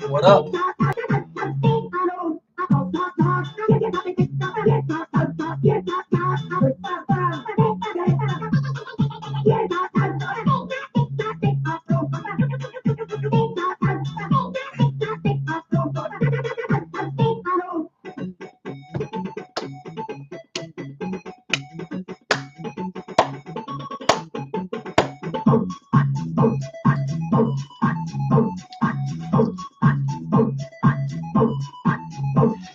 What up?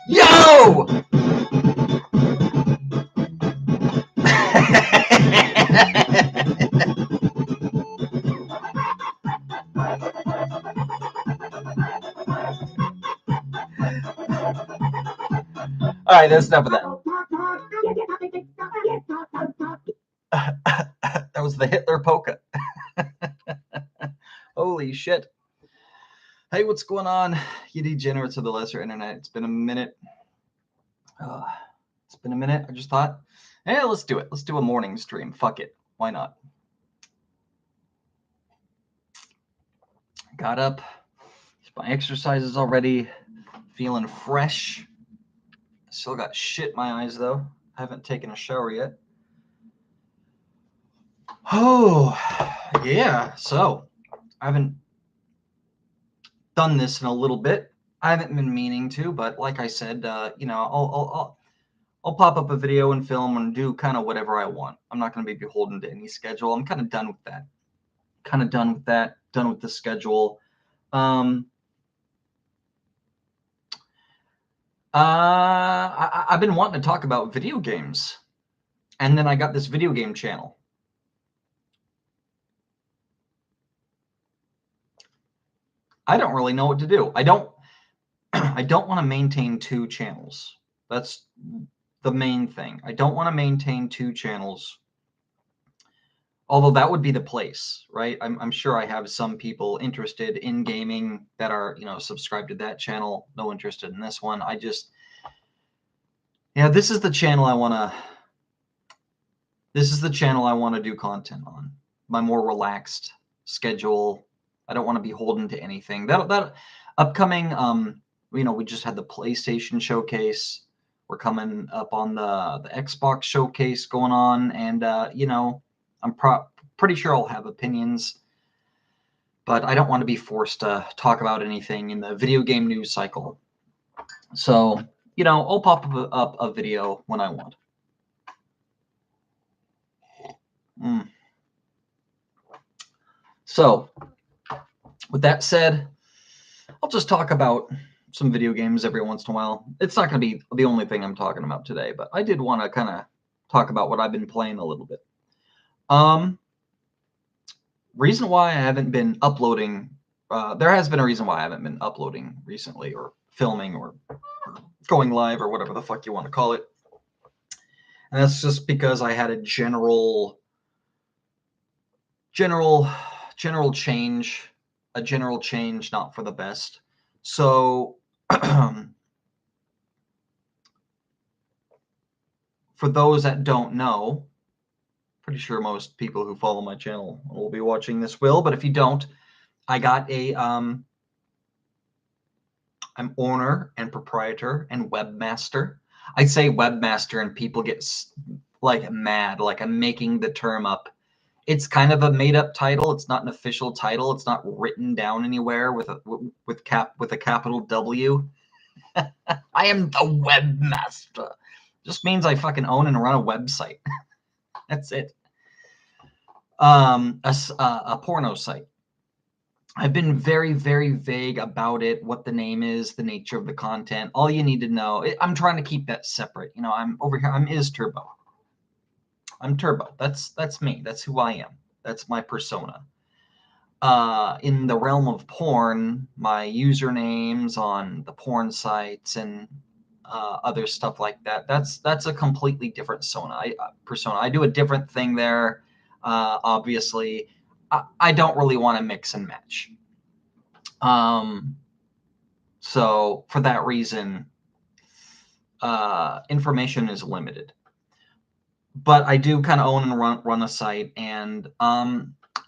Yo! All right, that's enough of that. That was the Hitler polka. Holy shit. Hey, what's going on, you degenerates of the lesser internet? It's been a minute. I just thought, hey, let's do it. Let's do a morning stream. Fuck it. Why not? Got up. My exercises already. Feeling fresh. Still got shit in my eyes, though. Haven't taken a shower yet. Oh, yeah. So, I haven't done this in a little bit. I haven't been meaning to, but like I said, I'll pop up a video and film and do kind of whatever I want. I'm not going to be beholden to any schedule. I'm kind of done with that. Done with the schedule. I've been wanting to talk about video games, and then I got this video game channel. I don't really know what to do. I don't want to maintain two channels. That's the main thing. I don't want to maintain two channels. Although that would be the place, right? I'm sure I have some people interested in gaming that are, subscribed to that channel. No interested in this one. This is the channel I want to do content on. My more relaxed schedule. I don't want to be beholden to anything. That upcoming, we just had the PlayStation showcase. We're coming up on the Xbox showcase going on, and I'm pretty sure I'll have opinions, but I don't want to be forced to talk about anything in the video game news cycle. So, I'll pop up a video when I want. So, with that said, I'll just talk about some video games every once in a while. It's not going to be the only thing I'm talking about today, but I did want to kind of talk about what I've been playing a little bit. Reason why I haven't been uploading, there has been a reason why I haven't been uploading recently, or filming, or going live, or whatever the fuck you want to call it. And that's just because I had a general change, not for the best. So, for those that don't know, pretty sure most people who follow my channel will be watching this will, but if you don't, I got I'm owner and proprietor and webmaster. I say webmaster and people get like mad, like I'm making the term up. It's kind of a made up title. It's not an official title. It's not written down anywhere with a capital W. I am the webmaster. Just means I fucking own and run a website. That's it. A porno site. I've been very, very vague about it, what the name is, the nature of the content. All you need to know, I'm trying to keep that separate. I'm over here. I'm Turbo. I'm Turbo. That's me. That's who I am. That's my persona. In the realm of porn, my usernames on the porn sites and other stuff like that, that's a completely different persona. I do a different thing there. Obviously, I don't really want to mix and match. So for that reason, information is limited. But I do kind of own and run a site, and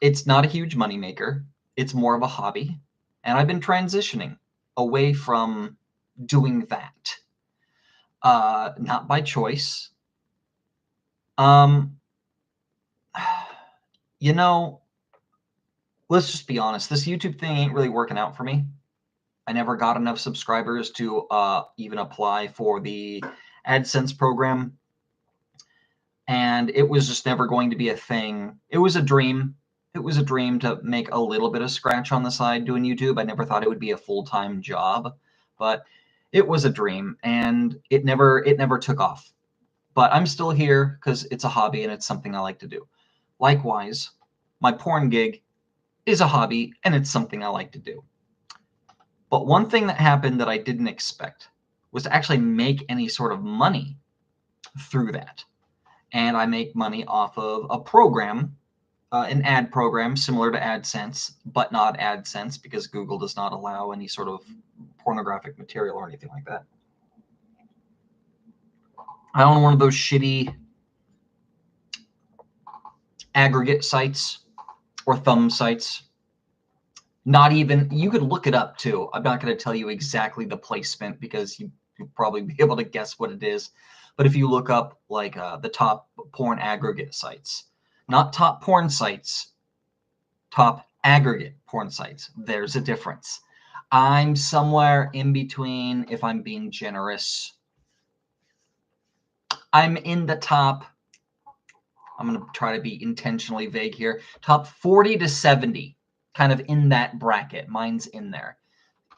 it's not a huge moneymaker. It's more of a hobby, and I've been transitioning away from doing that. Not by choice. You know, let's just be honest. This YouTube thing ain't really working out for me. I never got enough subscribers to even apply for the AdSense program. And it was just never going to be a thing. It was a dream. It was a dream to make a little bit of scratch on the side doing YouTube. I never thought it would be a full-time job, but it was a dream, and it never took off. But I'm still here because it's a hobby and it's something I like to do. Likewise, my porn gig is a hobby and it's something I like to do. But one thing that happened that I didn't expect was to actually make any sort of money through that. And I make money off of a program, an ad program similar to AdSense, but not AdSense because Google does not allow any sort of pornographic material or anything like that. I own one of those shitty aggregate sites or thumb sites. Not even, you could look it up too. I'm not going to tell you exactly the placement because you'll probably be able to guess what it is. But if you look up like the top porn aggregate sites, not top porn sites, top aggregate porn sites, there's a difference. I'm somewhere in between, if I'm being generous. I'm in the top, I'm going to try to be intentionally vague here, top 40 to 70, kind of in that bracket. Mine's in there.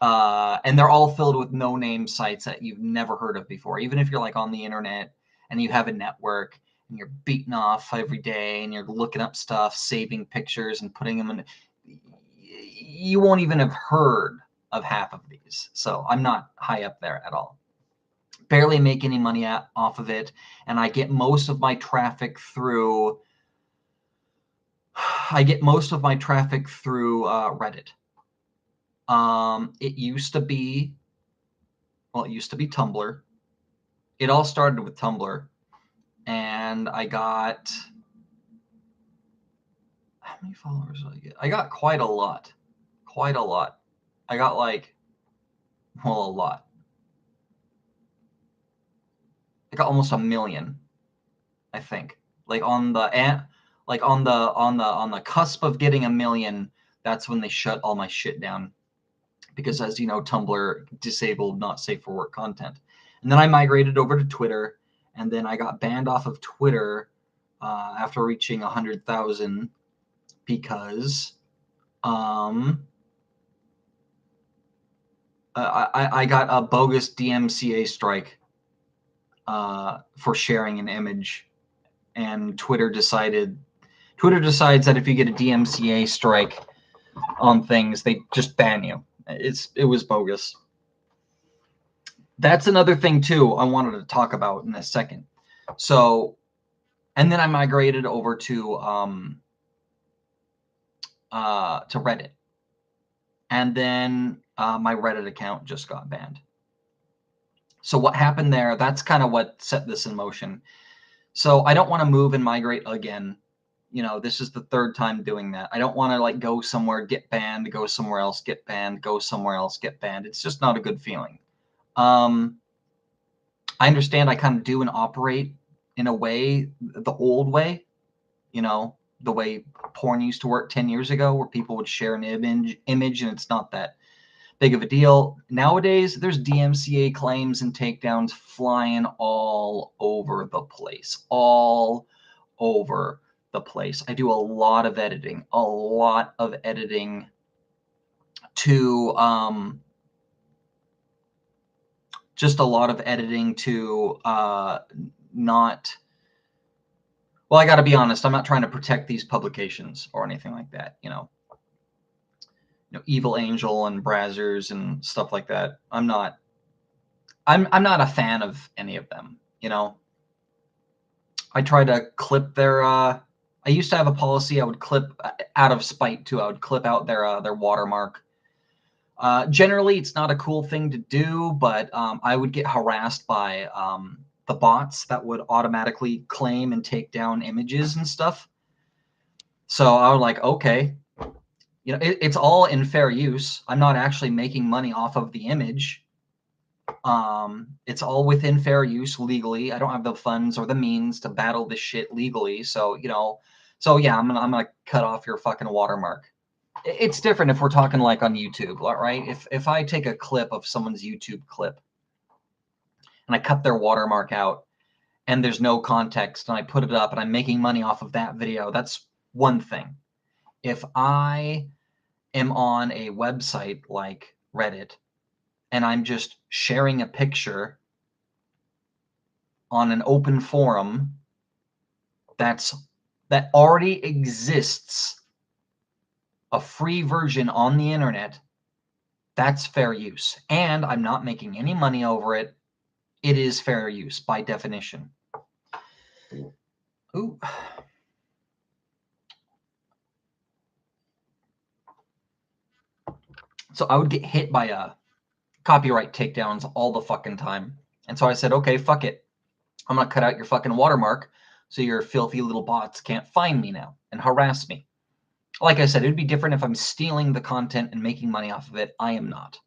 And they're all filled with no-name sites that you've never heard of before. Even if you're like on the internet and you have a network and you're beating off every day and you're looking up stuff, saving pictures and putting them in, you won't even have heard of half of these. So I'm not high up there at all. Barely make any money off of it. And I get most of my traffic through Reddit. It used to be Tumblr. It all started with Tumblr, and I got, how many followers did I get? I got quite a lot. I got like, well, a lot. I got almost 1 million, I think. Like on the cusp of getting 1 million, that's when they shut all my shit down. Because as you know, Tumblr disabled not safe for work content. And then I migrated over to Twitter, and then I got banned off of Twitter after reaching 100,000 because I got a bogus DMCA strike for sharing an image, and Twitter decides that if you get a DMCA strike on things, they just ban you. It was bogus. That's another thing too I wanted to talk about in a second. So, and then I migrated over to Reddit, and then my Reddit account just got banned. So what happened there? That's kind of what set this in motion. So I don't want to move and migrate again. You know, this is the third time doing that. I don't want to like go somewhere, get banned, go somewhere else, get banned, go somewhere else, get banned. It's just not a good feeling. I understand I kind of do and operate in a way, the old way, you know, the way porn used to work 10 years ago, where people would share an image and it's not that big of a deal. Nowadays, there's DMCA claims and takedowns flying all over the place, I do a lot of editing to just a lot of editing to not, well, I got to be honest, I'm not trying to protect these publications or anything like that, you know, Evil Angel and Brazzers and stuff like that. I'm not a fan of any of them, you know. I try to clip their I used to have a policy I would clip out of spite too. I would clip out their watermark. Generally, it's not a cool thing to do, but I would get harassed by the bots that would automatically claim and take down images and stuff. So I was like, okay, it's all in fair use. I'm not actually making money off of the image. It's all within fair use legally. I don't have the funds or the means to battle this shit legally. So, yeah, I'm gonna cut off your fucking watermark. It's different if we're talking like on YouTube, right? If I take a clip of someone's YouTube clip and I cut their watermark out and there's no context and I put it up and I'm making money off of that video, that's one thing. If I am on a website like Reddit and I'm just sharing a picture on an open forum that already exists, a free version on the internet, that's fair use. And I'm not making any money over it. It is fair use by definition. Ooh. So I would get hit by copyright takedowns all the fucking time. And so I said, okay, fuck it. I'm going to cut out your fucking watermark so your filthy little bots can't find me now and harass me. Like I said, it would be different if I'm stealing the content and making money off of it. I am not.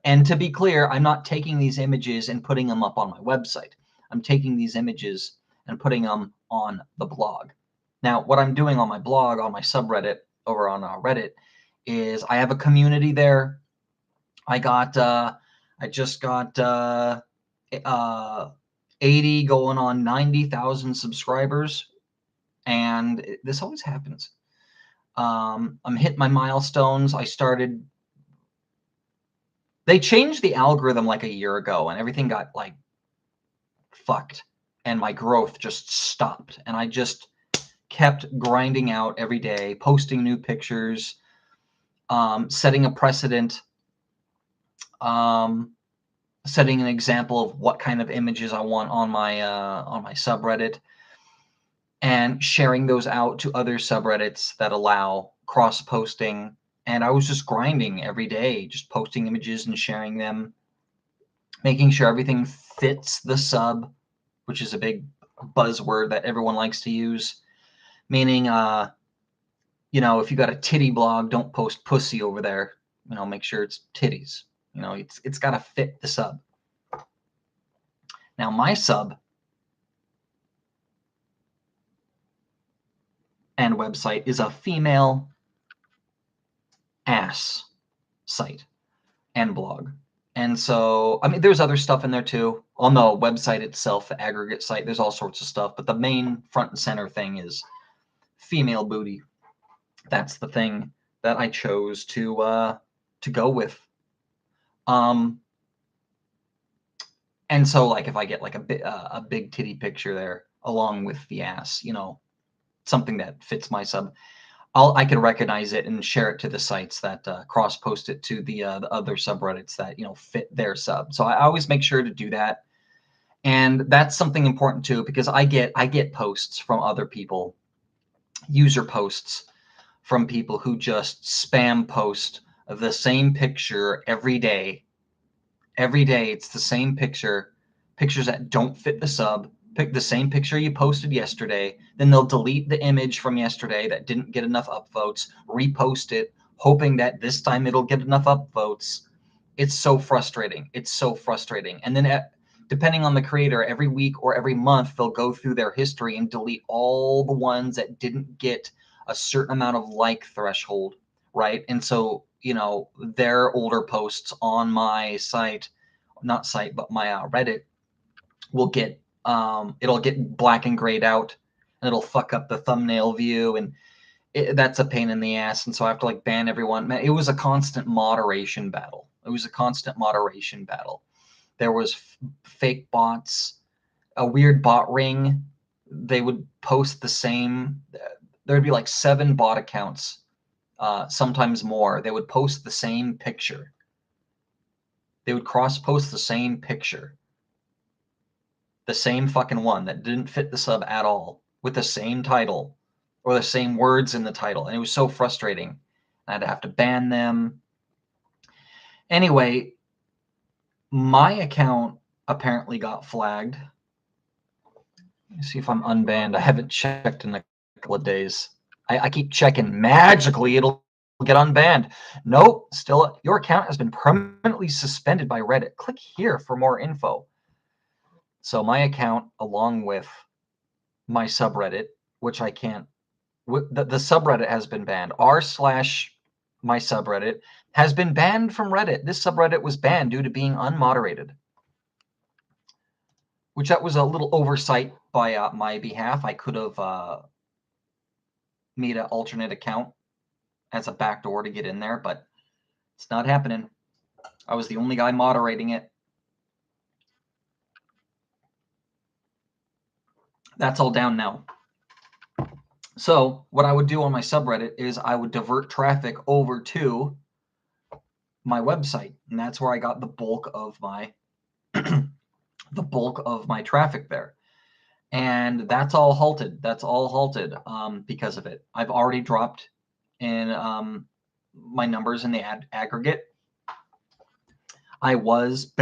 And to be clear, I'm not taking these images and putting them up on my website. I'm taking these images and putting them on the blog. Now, what I'm doing on my blog, on my subreddit over on Reddit, is I have a community there. I just got 80 going on 90,000 subscribers, and this always happens. I'm hitting my milestones. They changed the algorithm like a year ago, and everything got like fucked, and my growth just stopped. And I just kept grinding out every day, posting new pictures, setting a precedent, setting an example of what kind of images I want on my subreddit, and sharing those out to other subreddits that allow cross-posting. And I was just grinding every day, just posting images and sharing them, making sure everything fits the sub, which is a big buzzword that everyone likes to use. Meaning, if you got a titty blog, don't post pussy over there. Make sure it's titties. It's got to fit the sub. Now, my sub and website is a female ass site and blog. And so, there's other stuff in there too. On the website itself, the aggregate site, there's all sorts of stuff. But the main front and center thing is female booty. That's the thing that I chose to go with. And so, like, if I get like a big titty picture there along with the ass, something that fits my sub, I can recognize it and share it to the sites that cross-post it to the other subreddits that fit their sub. So I always make sure to do that, and that's something important too, because I get posts from other people, user posts from people who just spam post the same picture every day. Every day it's the same pictures that don't fit the sub. Pick the same picture you posted yesterday, then they'll delete the image from yesterday that didn't get enough upvotes, repost it, hoping that this time it'll get enough upvotes. It's so frustrating. It's so frustrating. And then depending on the creator, every week or every month, they'll go through their history and delete all the ones that didn't get a certain amount of like threshold, right? And so, their older posts on my but my Reddit will get it'll get black and grayed out, and it'll fuck up the thumbnail view, and that's a pain in the ass. And so I have to like ban everyone. Man, it was a constant moderation battle. There was fake bots, a weird bot ring. They would post the same. There would be like 7 bot accounts, sometimes more. They would post the same picture. They would cross-post the same picture. The same fucking one that didn't fit the sub at all, with the same title or the same words in the title. And it was so frustrating. I had to ban them. Anyway, my account apparently got flagged. Let me see if I'm unbanned. I haven't checked in a couple of days. I keep checking. Magically, it'll get unbanned. Nope, still, your account has been permanently suspended by Reddit. Click here for more info. So my account, along with my subreddit, which I can't, the subreddit has been banned. r/my subreddit has been banned from Reddit. This subreddit was banned due to being unmoderated, which that was a little oversight by my behalf. I could have made an alternate account as a backdoor to get in there, but it's not happening. I was the only guy moderating it. That's all down now. So what I would do on my subreddit is I would divert traffic over to my website, and that's where I got the bulk of my traffic there. And that's all halted. That's all halted because of it. I've already dropped in my numbers in the aggregate. I was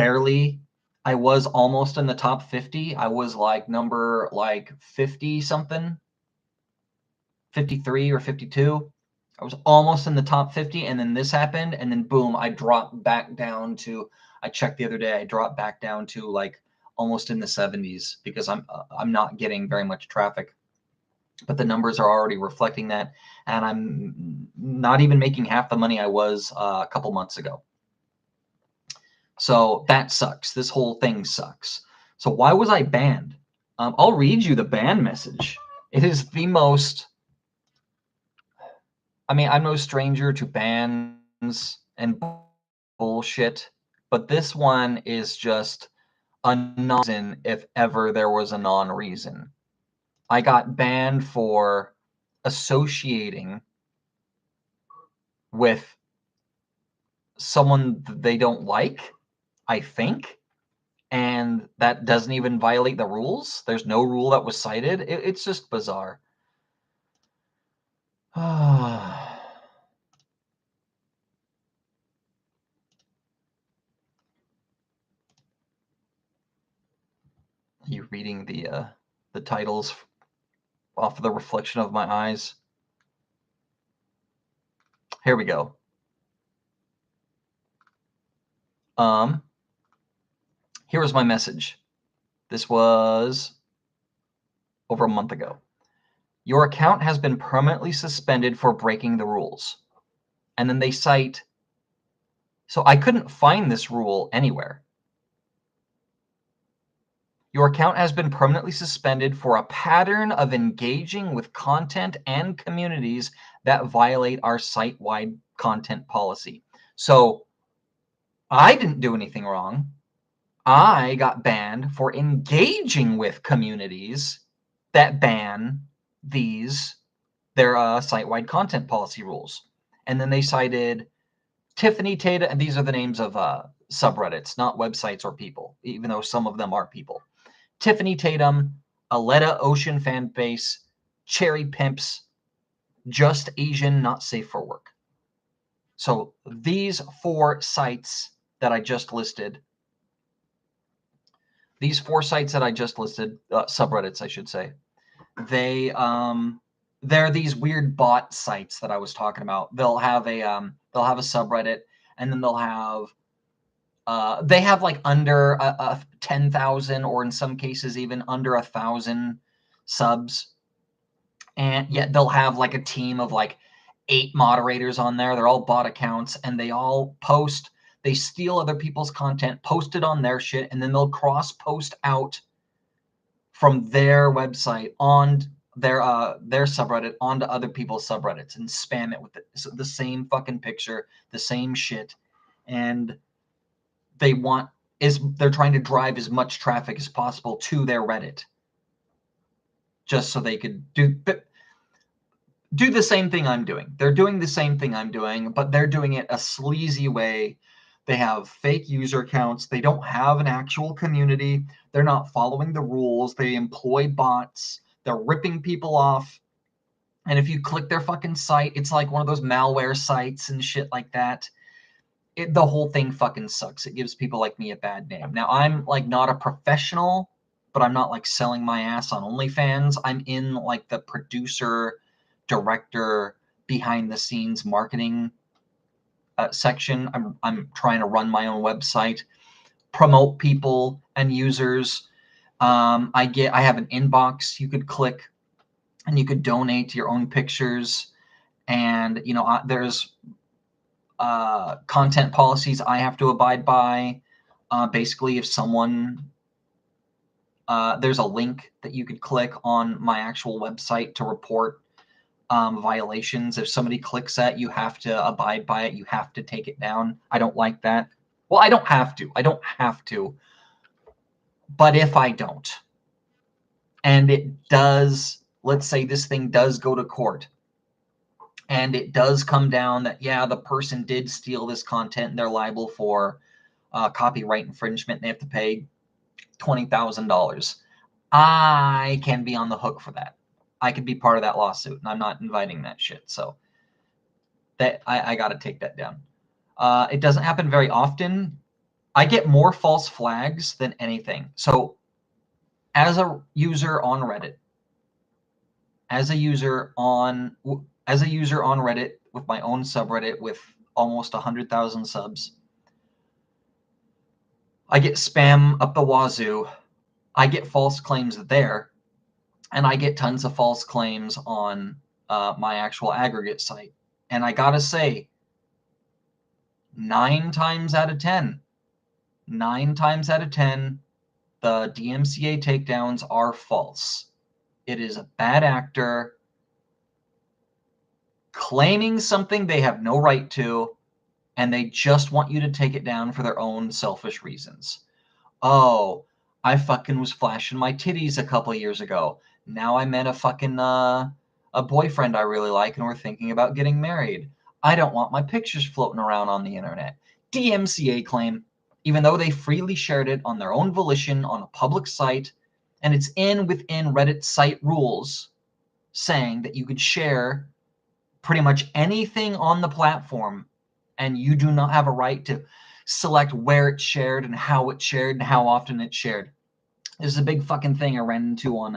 almost in the top 50. I was like number 50 something, 53 or 52. I was almost in the top 50, and then this happened, and then boom, I dropped back down to, I checked the other day, I dropped back down to like almost in the 70s because I'm not getting very much traffic. But the numbers are already reflecting that, and I'm not even making half the money I was a couple months ago. So that sucks. This whole thing sucks. So why was I banned? I'll read you the ban message. It is the most... I mean, I'm no stranger to bans and bullshit, but this one is just a non-reason if ever there was a non-reason. I got banned for associating with someone they don't like, I think, and that doesn't even violate the rules. There's no rule that was cited. It's just bizarre. You reading the titles off of the reflection of my eyes? Here we go. Here was my message. This was over a month ago. Your account has been permanently suspended for breaking the rules. And then they cite, so I couldn't find this rule anywhere. Your account has been permanently suspended for a pattern of engaging with content and communities that violate our site-wide content policy. So I didn't do anything wrong. I got banned for engaging with communities that ban their site-wide content policy rules. And then they cited Tiffany Tatum, and these are the names of subreddits, not websites or people, even though some of them are people. Tiffany Tatum, Aletta Ocean Fan Base, Cherry Pimps, Just Asian, Not Safe for Work. So these four sites that I just listed, subreddits, I should say, they're these weird bot sites that I was talking about. They'll have a subreddit, and then they'll have they have like under 10,000, or in some cases even under 1,000 subs, and yet they'll have like a team of like 8 moderators on there. They're all bot accounts, and they all post. They steal other people's content, post it on their shit, and then they'll cross post out from their website on their subreddit onto other people's subreddits and spam it with the same fucking picture, the same shit, and they're trying to drive as much traffic as possible to their Reddit, just so they could do the same thing I'm doing. They're doing the same thing I'm doing, but they're doing it a sleazy way. They have fake user accounts. They don't have an actual community. They're not following the rules. They employ bots. They're ripping people off. And if you click their fucking site, it's like one of those malware sites and shit like that. the whole thing fucking sucks. It gives people like me a bad name. Now, I'm like not a professional, but I'm not like selling my ass on OnlyFans. I'm in like the producer, director, behind the scenes marketing section. I'm trying to run my own website, promote people and users. I have an inbox you could click, and you could donate your own pictures. And there's content policies I have to abide by. Basically, if someone there's a link that you could click on my actual website to report violations. If somebody clicks that, you have to abide by it. You have to take it down. I don't like that. Well, I don't have to. But if I don't, and it does, let's say this thing does go to court, and it does come down that, yeah, the person did steal this content and they're liable for copyright infringement, they have to pay $20,000. I can be on the hook for that. I could be part of that lawsuit, and I'm not inviting that shit. So that I got to take that down. It doesn't happen very often. I get more false flags than anything. So as a user on Reddit, as a user on Reddit with my own subreddit with almost 100,000 subs, I get spam up the wazoo. I get false claims there, and I get tons of false claims on my actual aggregate site. And I gotta say, 9 times out of 10, the DMCA takedowns are false. It is a bad actor claiming something they have no right to, and they just want you to take it down for their own selfish reasons. Oh, I fucking was flashing my titties a couple of years ago. Now I met a fucking a boyfriend I really like, and we're thinking about getting married. I don't want my pictures floating around on the internet. DMCA claim, even though they freely shared it on their own volition on a public site, and it's within Reddit site rules saying that you could share pretty much anything on the platform, and you do not have a right to select where it's shared and how it's shared and how often it's shared. This is a big fucking thing I ran into on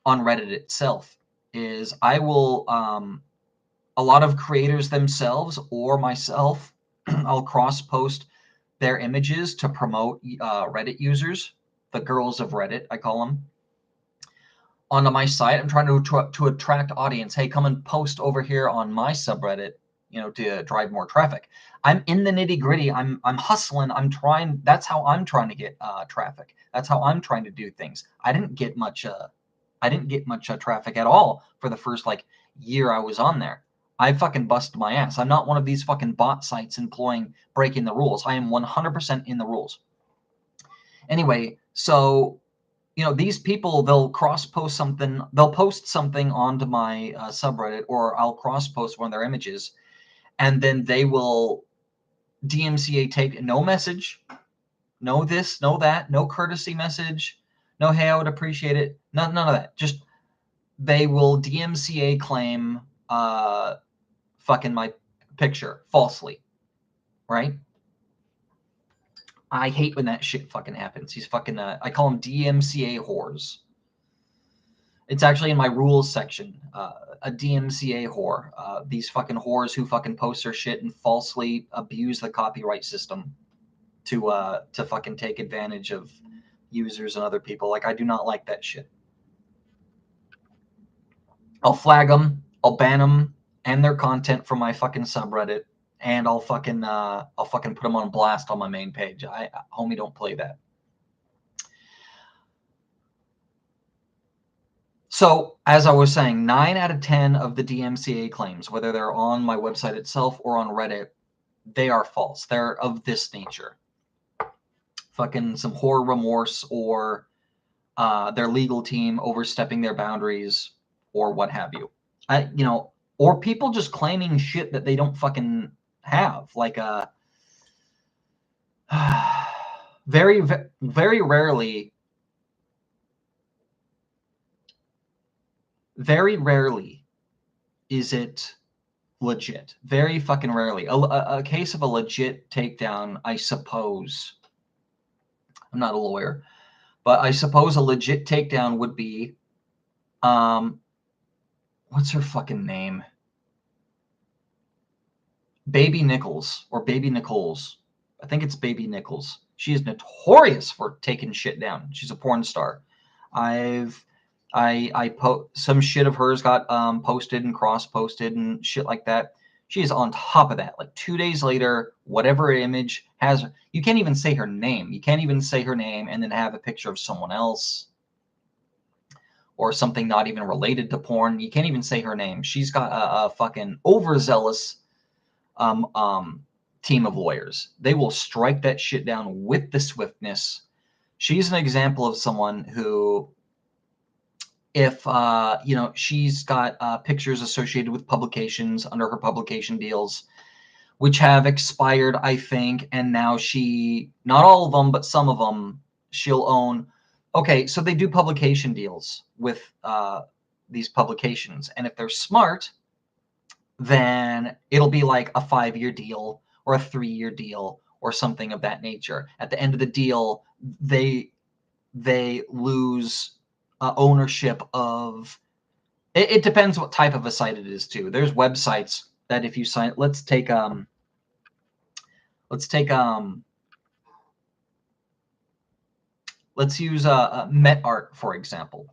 Reddit itself. Is I will a lot of creators themselves or myself, I'll cross post their images to promote Reddit users, the girls of Reddit, I call them, onto my site. I'm trying to attract audience. Hey, come and post over here on my subreddit, to drive more traffic. I'm in the nitty gritty. I'm hustling. I'm trying. That's how I'm trying to get traffic. That's how I'm trying to do things. I didn't get much traffic at all for the first year I was on there. I fucking busted my ass. I'm not one of these fucking bot sites breaking the rules. I am 100% in the rules. Anyway, so these people, they'll cross-post something. They'll post something onto my subreddit, or I'll cross-post one of their images, and then they will DMCA take no message, no this, no that, no courtesy message, no hey, I would appreciate it, none of that. Just they will DMCA claim fucking my picture falsely, right? I hate when that shit fucking happens. These fucking, I call them DMCA whores. It's actually in my rules section, a DMCA whore. These fucking whores who fucking post their shit and falsely abuse the copyright system to fucking take advantage of users and other people. I do not like that shit. I'll flag them, I'll ban them and their content from my fucking subreddit, and I'll fucking put them on blast on my main page. Homie, don't play that. So, as I was saying, 9 out of 10 of the DMCA claims, whether they're on my website itself or on Reddit, they are false. They're of this nature. Fucking some horror remorse, or their legal team overstepping their boundaries, or what have you. Or people just claiming shit that they don't fucking have. Very, very rarely is it legit. Very fucking rarely. A case of a legit takedown, I suppose. I'm not a lawyer, but I suppose a legit takedown would be, what's her fucking name? Baby Nichols or Baby Nichols. I think it's Baby Nichols. She is notorious for taking shit down. She's a porn star. Some shit of hers got posted and cross-posted and shit like that. She is on top of that. Like 2 days later, whatever image has, you can't even say her name. You can't even say her name and then have a picture of someone else or something not even related to porn. You can't even say her name. She's got a fucking overzealous team of lawyers. They will strike that shit down with the swiftness. She's an example of someone who, if she's got pictures associated with publications under her publication deals, which have expired, I think, and now not all of them, but some of them, she'll own. Okay, so they do publication deals with these publications, and if they're smart, then it'll be like a 5-year deal or a 3-year deal or something of that nature. At the end of the deal, they lose ownership of. It depends what type of a site it is too. There's websites that if you sign, let's use MetArt for example.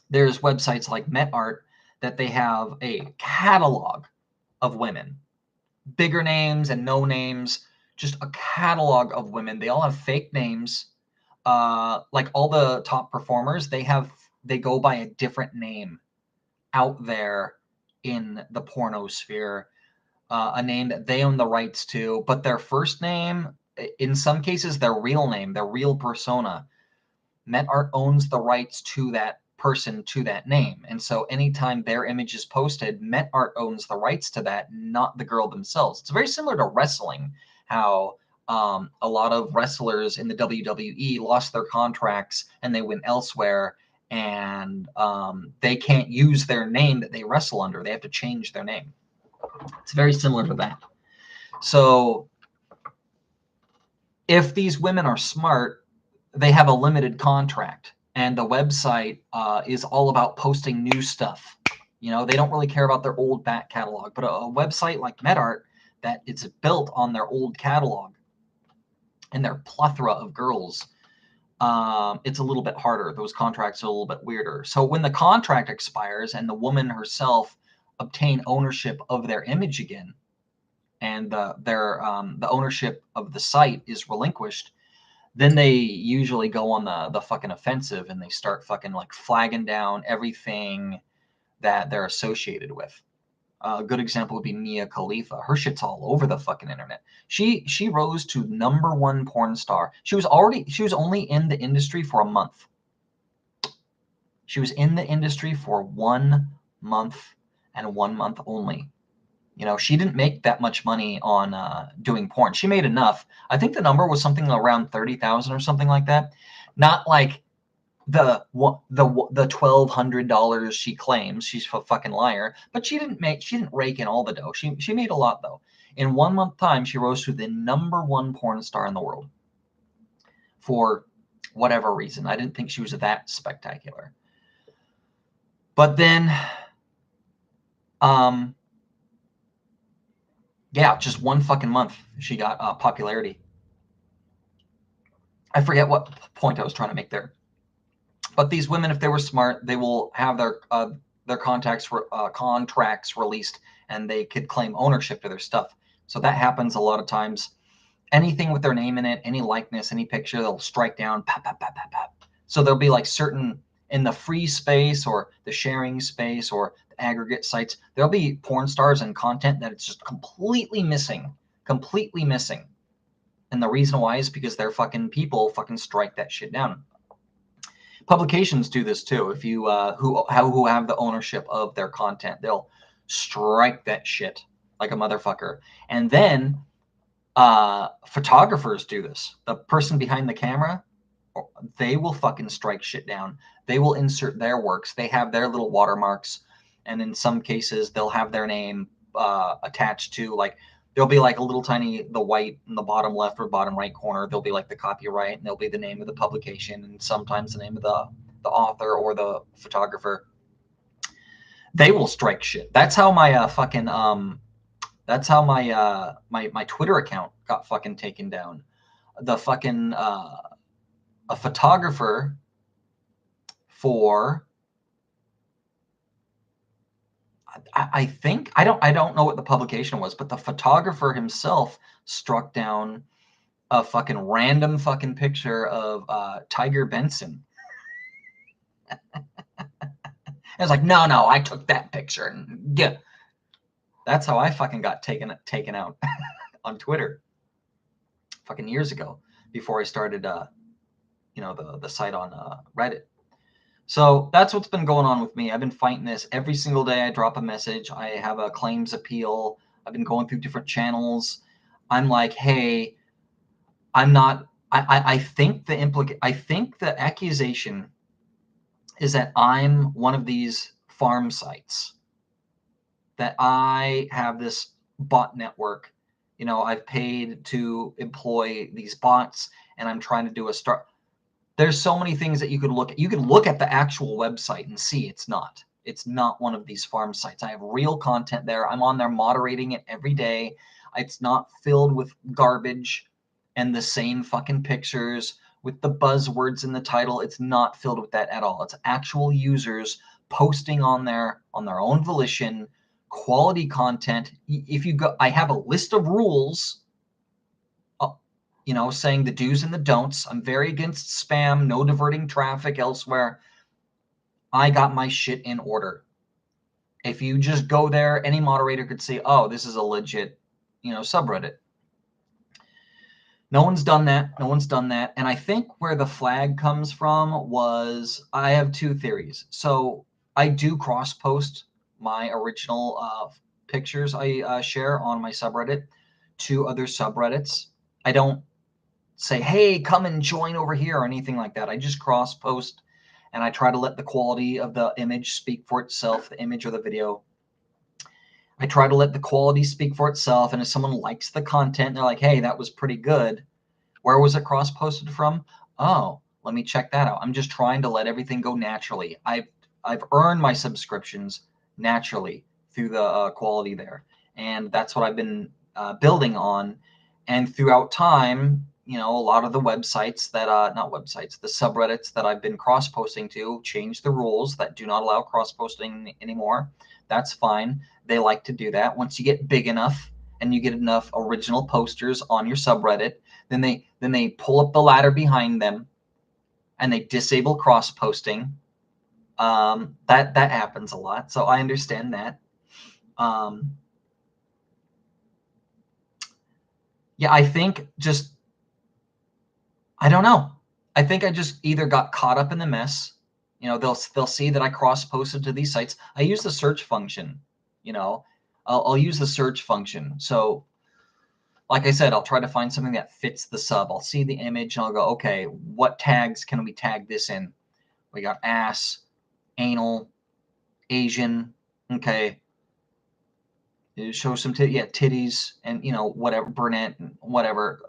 There's websites like MetArt that they have a catalog of women, bigger names and no names, just a catalog of women. They all have fake names. Like all the top performers, they go by a different name out there in the porno sphere, a name that they own the rights to, but their first name, in some cases, their real name, their real persona, MetArt owns the rights to that person, to that name. And so anytime their image is posted, MetArt owns the rights to that, not the girl themselves. It's very similar to wrestling, how a lot of wrestlers in the WWE lost their contracts and they went elsewhere, and they can't use their name that they wrestle under. They have to change their name. It's very similar to that. So if these women are smart, they have a limited contract, and the website is all about posting new stuff. They don't really care about their old back catalog, but a website like MetArt that it's built on their old catalog and their plethora of girls, it's a little bit harder. Those contracts are a little bit weirder. So when the contract expires and the woman herself obtain ownership of their image again, and the ownership of the site is relinquished, then they usually go on the fucking offensive and they start fucking like flagging down everything that they're associated with. A good example would be Mia Khalifa. Her shit's all over the fucking internet. She rose to #1 porn star. She was only in the industry for a month. She was in the industry for 1 month and 1 month only. She didn't make that much money on doing porn. She made enough. I think the number was something around 30,000 or something like that. Not like the $1,200 she claims. She's a fucking liar. But she didn't rake in all the dough. She made a lot though. In 1 month time, she rose to the #1 porn star in the world. For whatever reason, I didn't think she was that spectacular. But then, yeah, just 1 fucking month, she got popularity. I forget what point I was trying to make there. But these women, if they were smart, they will have their contracts released, and they could claim ownership to their stuff. So that happens a lot of times. Anything with their name in it, any likeness, any picture, they'll strike down. Pap, pap, pap, pap, pap. So there'll be like certain, in the free space or the sharing space or the aggregate sites, there'll be porn stars and content that it's just completely missing. And the reason why is because their fucking people fucking strike that shit down. Publications do this too. If you who have the ownership of their content, they'll strike that shit like a motherfucker. And then photographers do this. The person behind the camera, they will fucking strike shit down. They will insert their works. They have their little watermarks, and in some cases they'll have their name attached to, like, there'll be like a little tiny, the white in the bottom left or bottom right corner, there'll be like the copyright, and there'll be the name of the publication, and sometimes the name of the author or the photographer. They will strike shit. That's how my that's how my my Twitter account got fucking taken down. The fucking a photographer for, I think, I don't know what the publication was, but the photographer himself struck down a fucking random fucking picture of Tiger Benson. I was like, no, I took that picture. And yeah, that's how I fucking got taken out on Twitter fucking years ago, before I started, the site on Reddit. So that's what's been going on with me. I've been fighting this every single day. I drop a message. I have a claims appeal. I've been going through different channels. I'm like, hey, I'm not. I think the accusation is that I'm one of these farm sites, that I have this bot network. I've paid to employ these bots, and I'm trying to do a start. There's so many things that you could look at. You could look at the actual website and see it's not one of these farm sites. I have real content there. I'm on there moderating it every day. It's not filled with garbage and the same fucking pictures with the buzzwords in the title. It's not filled with that at all. It's actual users posting on there on their own volition, quality content. If you go, I have a list of rules, saying the do's and the don'ts. I'm very against spam, no diverting traffic elsewhere. I got my shit in order. If you just go there, any moderator could say, oh, this is a legit, subreddit. No one's done that. And I think where the flag comes from was, I have two theories. So I do cross-post my original pictures I share on my subreddit to other subreddits. I don't say, hey, come and join over here or anything like that. I just cross-post, and I try to let the quality of the image speak for itself, the image or the video. I try to let the quality speak for itself, and if someone likes the content, they're like, hey, that was pretty good. Where was it cross-posted from? Oh, let me check that out. I'm just trying to let everything go naturally. I've earned my subscriptions naturally through the quality there, and that's what I've been building on. And throughout time, a lot of the websites that, the subreddits that I've been cross-posting to change the rules that do not allow cross-posting anymore. That's fine. They like to do that. Once you get big enough and you get enough original posters on your subreddit, then they pull up the ladder behind them and they disable cross-posting. That happens a lot. So I understand that. Yeah, I think just, I don't know. I think I just either got caught up in the mess. They'll see that I cross-posted to these sites. I use the search function. I'll use the search function. So, like I said, I'll try to find something that fits the sub. I'll see the image and I'll go, okay, what tags can we tag this in? We got ass, anal, Asian. Okay. Show some titties and whatever, brunette, whatever.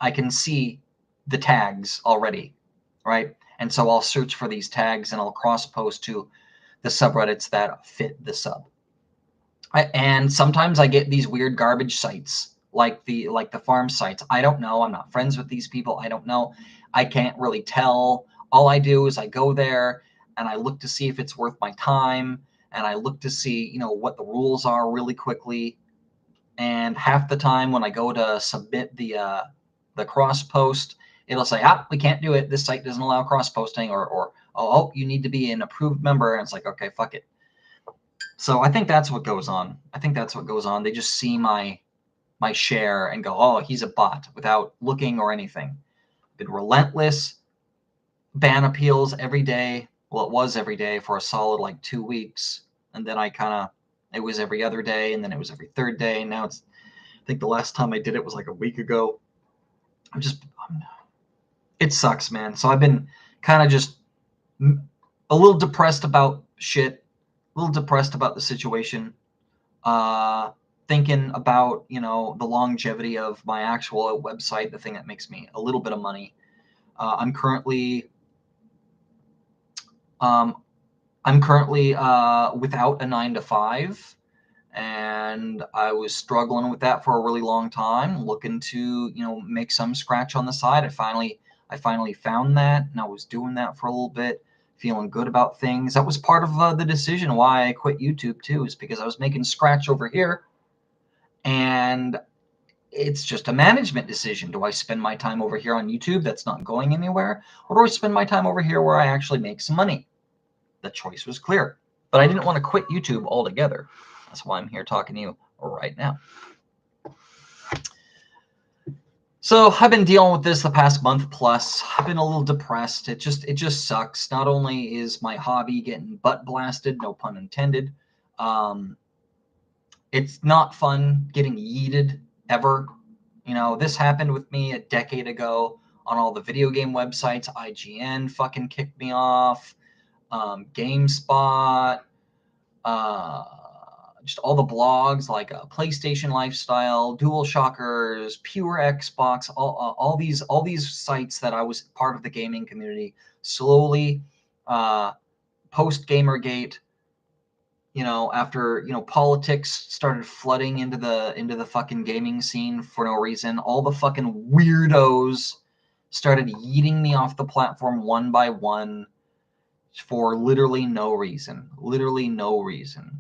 I can see the tags already, right? And so I'll search for these tags and I'll cross-post to the subreddits that fit the sub. And sometimes I get these weird garbage sites like the farm sites. I don't know. I'm not friends with these people. I don't know. I can't really tell. All I do is I go there and I look to see if it's worth my time, and I look to see what the rules are really quickly. And half the time when I go to submit the cross post, it'll say, we can't do it. This site doesn't allow cross posting, or oh, you need to be an approved member. And it's like, okay, fuck it. So I think that's what goes on. They just see my share and go, oh, he's a bot, without looking or anything. Been relentless. Ban appeals every day. Well, it was every day for a solid 2 weeks. And then it was every other day, and then it was every third day. And now I think the last time I did it was a week ago. It sucks, man. So I've been kind of just a little depressed about shit, a little depressed about the situation. thinking about, you know, the longevity of my actual website, the thing that makes me a little bit of money. I'm currently without a 9 to 5, and I was struggling with that for a really long time, looking to, you know, make some scratch on the side. I finally found that, and I was doing that for a little bit, feeling good about things. That was part of the decision why I quit YouTube too, is because I was making scratch over here, and it's just a management decision. Do I spend my time over here on YouTube that's not going anywhere, or do I spend my time over here where I actually make some money? The choice was clear, but I didn't want to quit YouTube altogether. That's why I'm here talking to you right now. So I've been dealing with this the past month plus. I've been a little depressed. It just sucks. Not only is my hobby getting butt blasted, no pun intended, it's not fun getting yeeted ever. You know, this happened with me a decade ago on all the video game websites. IGN fucking kicked me off. GameSpot, just all the blogs like PlayStation Lifestyle, Dual Shockers, Pure Xbox, all these sites that I was part of the gaming community slowly post Gamergate, you know, after, you know, politics started flooding into the fucking gaming scene for no reason, all the fucking weirdos started yeeting me off the platform one by one for literally no reason. Literally no reason.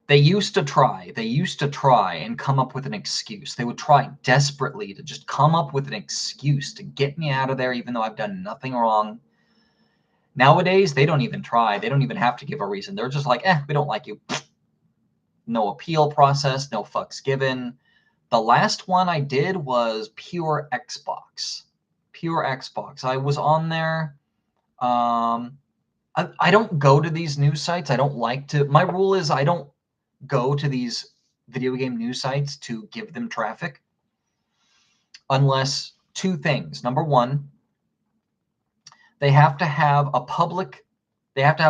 They used to try and come up with an excuse. They would try desperately to just come up with an excuse to get me out of there, even though I've done nothing wrong. Nowadays, they don't even try. They don't even have to give a reason. They're just like, we don't like you. No appeal process, no fucks given. The last one I did was Pure Xbox. Pure Xbox. I was on there. I don't go to these news sites. I don't like to. My rule is I don't go to these video game news sites to give them traffic unless two things. Number one, they have to have a publica. They got to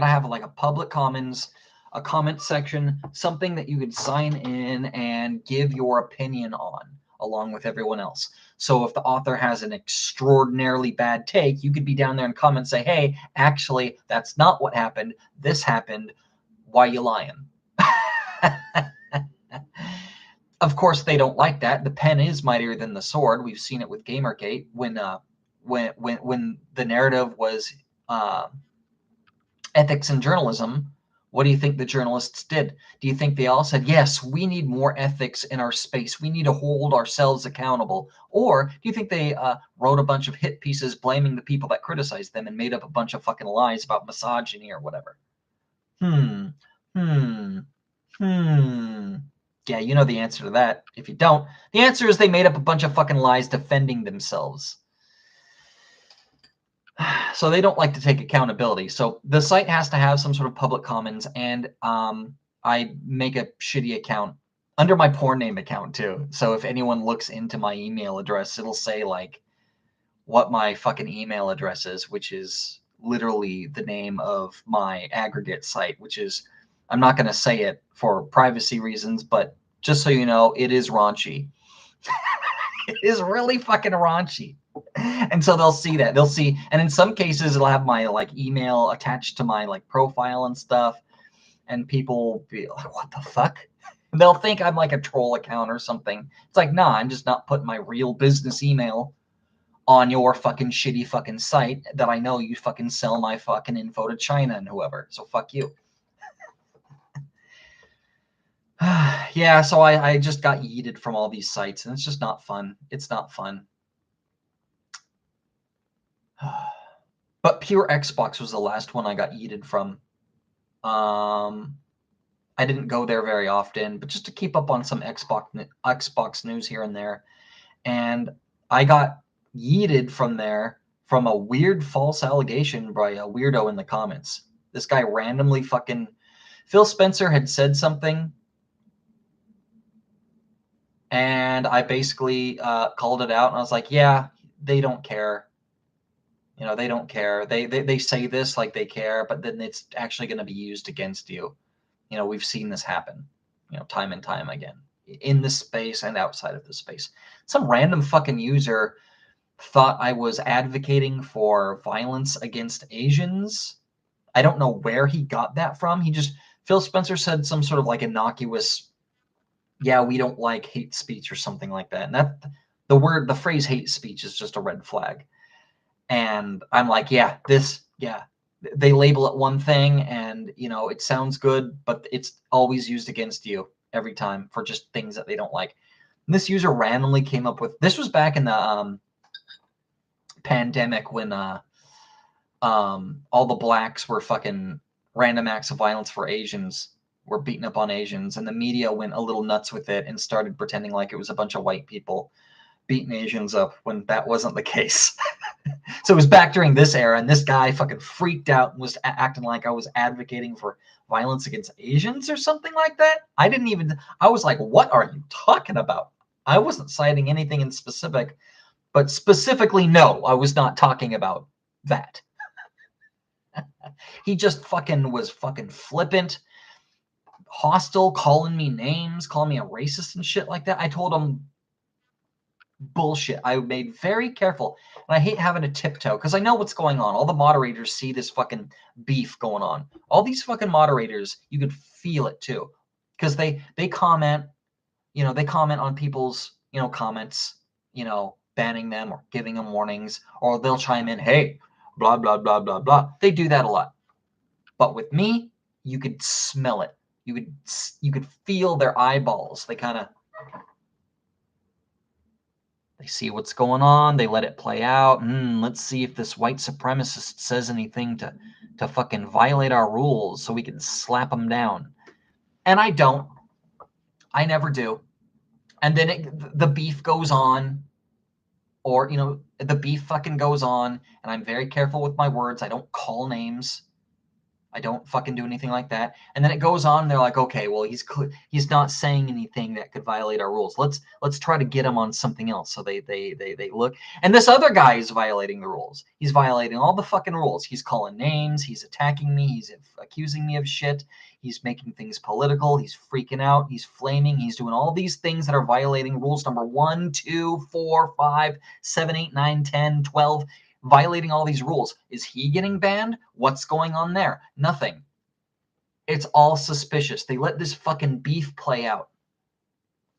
have like a public commons, a comment section, something that you could sign in and give your opinion on along with everyone else. So if the author has an extraordinarily bad take, you could be down there and comment, say, hey, actually, that's not what happened. This happened. Why you lying? Of course, they don't like that. The pen is mightier than the sword. We've seen it with Gamergate when the narrative was ethics in journalism. What do you think the journalists did? Do you think they all said, yes, we need more ethics in our space. We need to hold ourselves accountable? Or do you think they wrote a bunch of hit pieces blaming the people that criticized them and made up a bunch of fucking lies about misogyny or whatever? Yeah, you know the answer to that. If you don't, the answer is they made up a bunch of fucking lies defending themselves. So they don't like to take accountability. So the site has to have some sort of public commons, and I make a shitty account under my porn name account too. So if anyone looks into my email address, it'll say like what my fucking email address is, which is literally the name of my aggregate site, which is, I'm not going to say it for privacy reasons, but just so you know, it is raunchy. It is really fucking raunchy. And so they'll see that. They'll see, and in some cases it'll have my like email attached to my like profile and stuff, and people will be like, what the fuck? They'll think I'm like a troll account or something. It's like, nah, I'm just not putting my real business email on your fucking shitty fucking site that I know you fucking sell my fucking info to China and whoever. So fuck you. Yeah, so I just got yeeted from all these sites, and it's just not fun. It's not fun. But Pure Xbox was the last one I got yeeted from. I didn't go there very often, but just to keep up on some Xbox news here and there. And I got yeeted from there from a weird false allegation by a weirdo in the comments. This guy randomly fucking... Phil Spencer had said something, and I basically called it out, and I was like, yeah, they don't care. You know, they don't care. They say this like they care, but then it's actually going to be used against you. You know, we've seen this happen, you know, time and time again in this space and outside of this space. Some random fucking user thought I was advocating for violence against Asians. I don't know where he got that from. Phil Spencer said some sort of like innocuous, yeah, we don't like hate speech or something like that. And that the phrase hate speech is just a red flag. And I'm like, yeah, they label it one thing and, you know, it sounds good, but it's always used against you every time for just things that they don't like. And this user randomly came up with, this was back in the pandemic when all the blacks were fucking random acts of violence for Asians, were beating up on Asians, and the media went a little nuts with it and started pretending like it was a bunch of white people beating Asians up when that wasn't the case. So it was back during this era, and this guy fucking freaked out and was acting like I was advocating for violence against Asians or something like that. I was like, what are you talking about? I wasn't citing anything in specific, but specifically, no, I was not talking about that. He just was fucking flippant, hostile, calling me names, calling me a racist and shit like that. I told him bullshit. I made very careful, and I hate having to tiptoe because I know what's going on. All the moderators see this fucking beef going on. All these fucking moderators, you could feel it too, because they comment, you know, they comment on people's, you know, comments, you know, banning them or giving them warnings, or they'll chime in, hey, blah blah blah blah blah. They do that a lot, but with me, you could smell it. You could feel their eyeballs. They see what's going on. They let it play out. Let's see if this white supremacist says anything to fucking violate our rules so we can slap them down. And I don't. I never do. And then the beef goes on, or, you know, the beef fucking goes on, and I'm very careful with my words. I don't call names. I don't fucking do anything like that. And then it goes on. And they're like, okay, well, he's not saying anything that could violate our rules. Let's try to get him on something else. So they look. And this other guy is violating the rules. He's violating all the fucking rules. He's calling names. He's attacking me. He's accusing me of shit. He's making things political. He's freaking out. He's flaming. He's doing all these things that are violating rules number 1, 2, 4, 5, 7, 8, 9, 10, 12. Violating all these rules. Is he getting banned? What's going on there? Nothing. It's all suspicious. They let this fucking beef play out,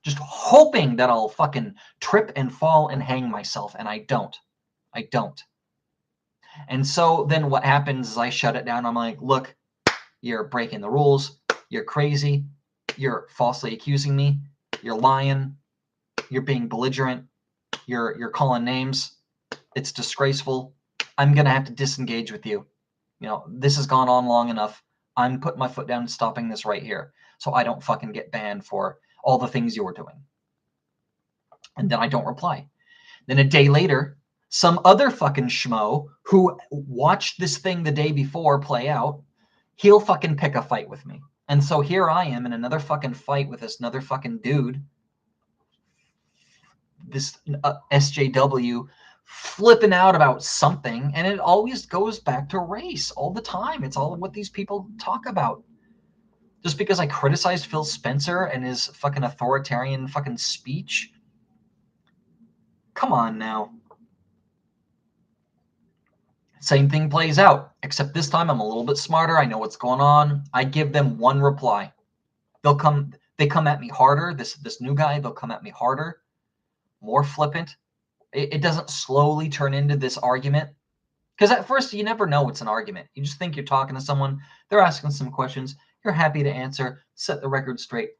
just hoping that I'll fucking trip and fall and hang myself, and I don't. And so then what happens is I shut it down. I'm like, look, you're breaking the rules. You're crazy. You're falsely accusing me. You're lying. You're being belligerent. You're calling names. It's disgraceful. I'm going to have to disengage with you. You know, this has gone on long enough. I'm putting my foot down and stopping this right here so I don't fucking get banned for all the things you're doing. And then I don't reply. Then a day later, some other fucking schmo who watched this thing the day before play out, he'll fucking pick a fight with me. And so here I am in another fucking fight with this another fucking dude, this SJW, flipping out about something, and it always goes back to race all the time. It's all what these people talk about. Just because I criticized Phil Spencer and his fucking authoritarian fucking speech. Come on now. Same thing plays out, except this time I'm a little bit smarter. I know what's going on. I give them one reply. They come at me harder. This new guy, they'll come at me harder, more flippant. It doesn't slowly turn into this argument. Because at first, you never know it's an argument. You just think you're talking to someone. They're asking some questions. You're happy to answer, set the record straight.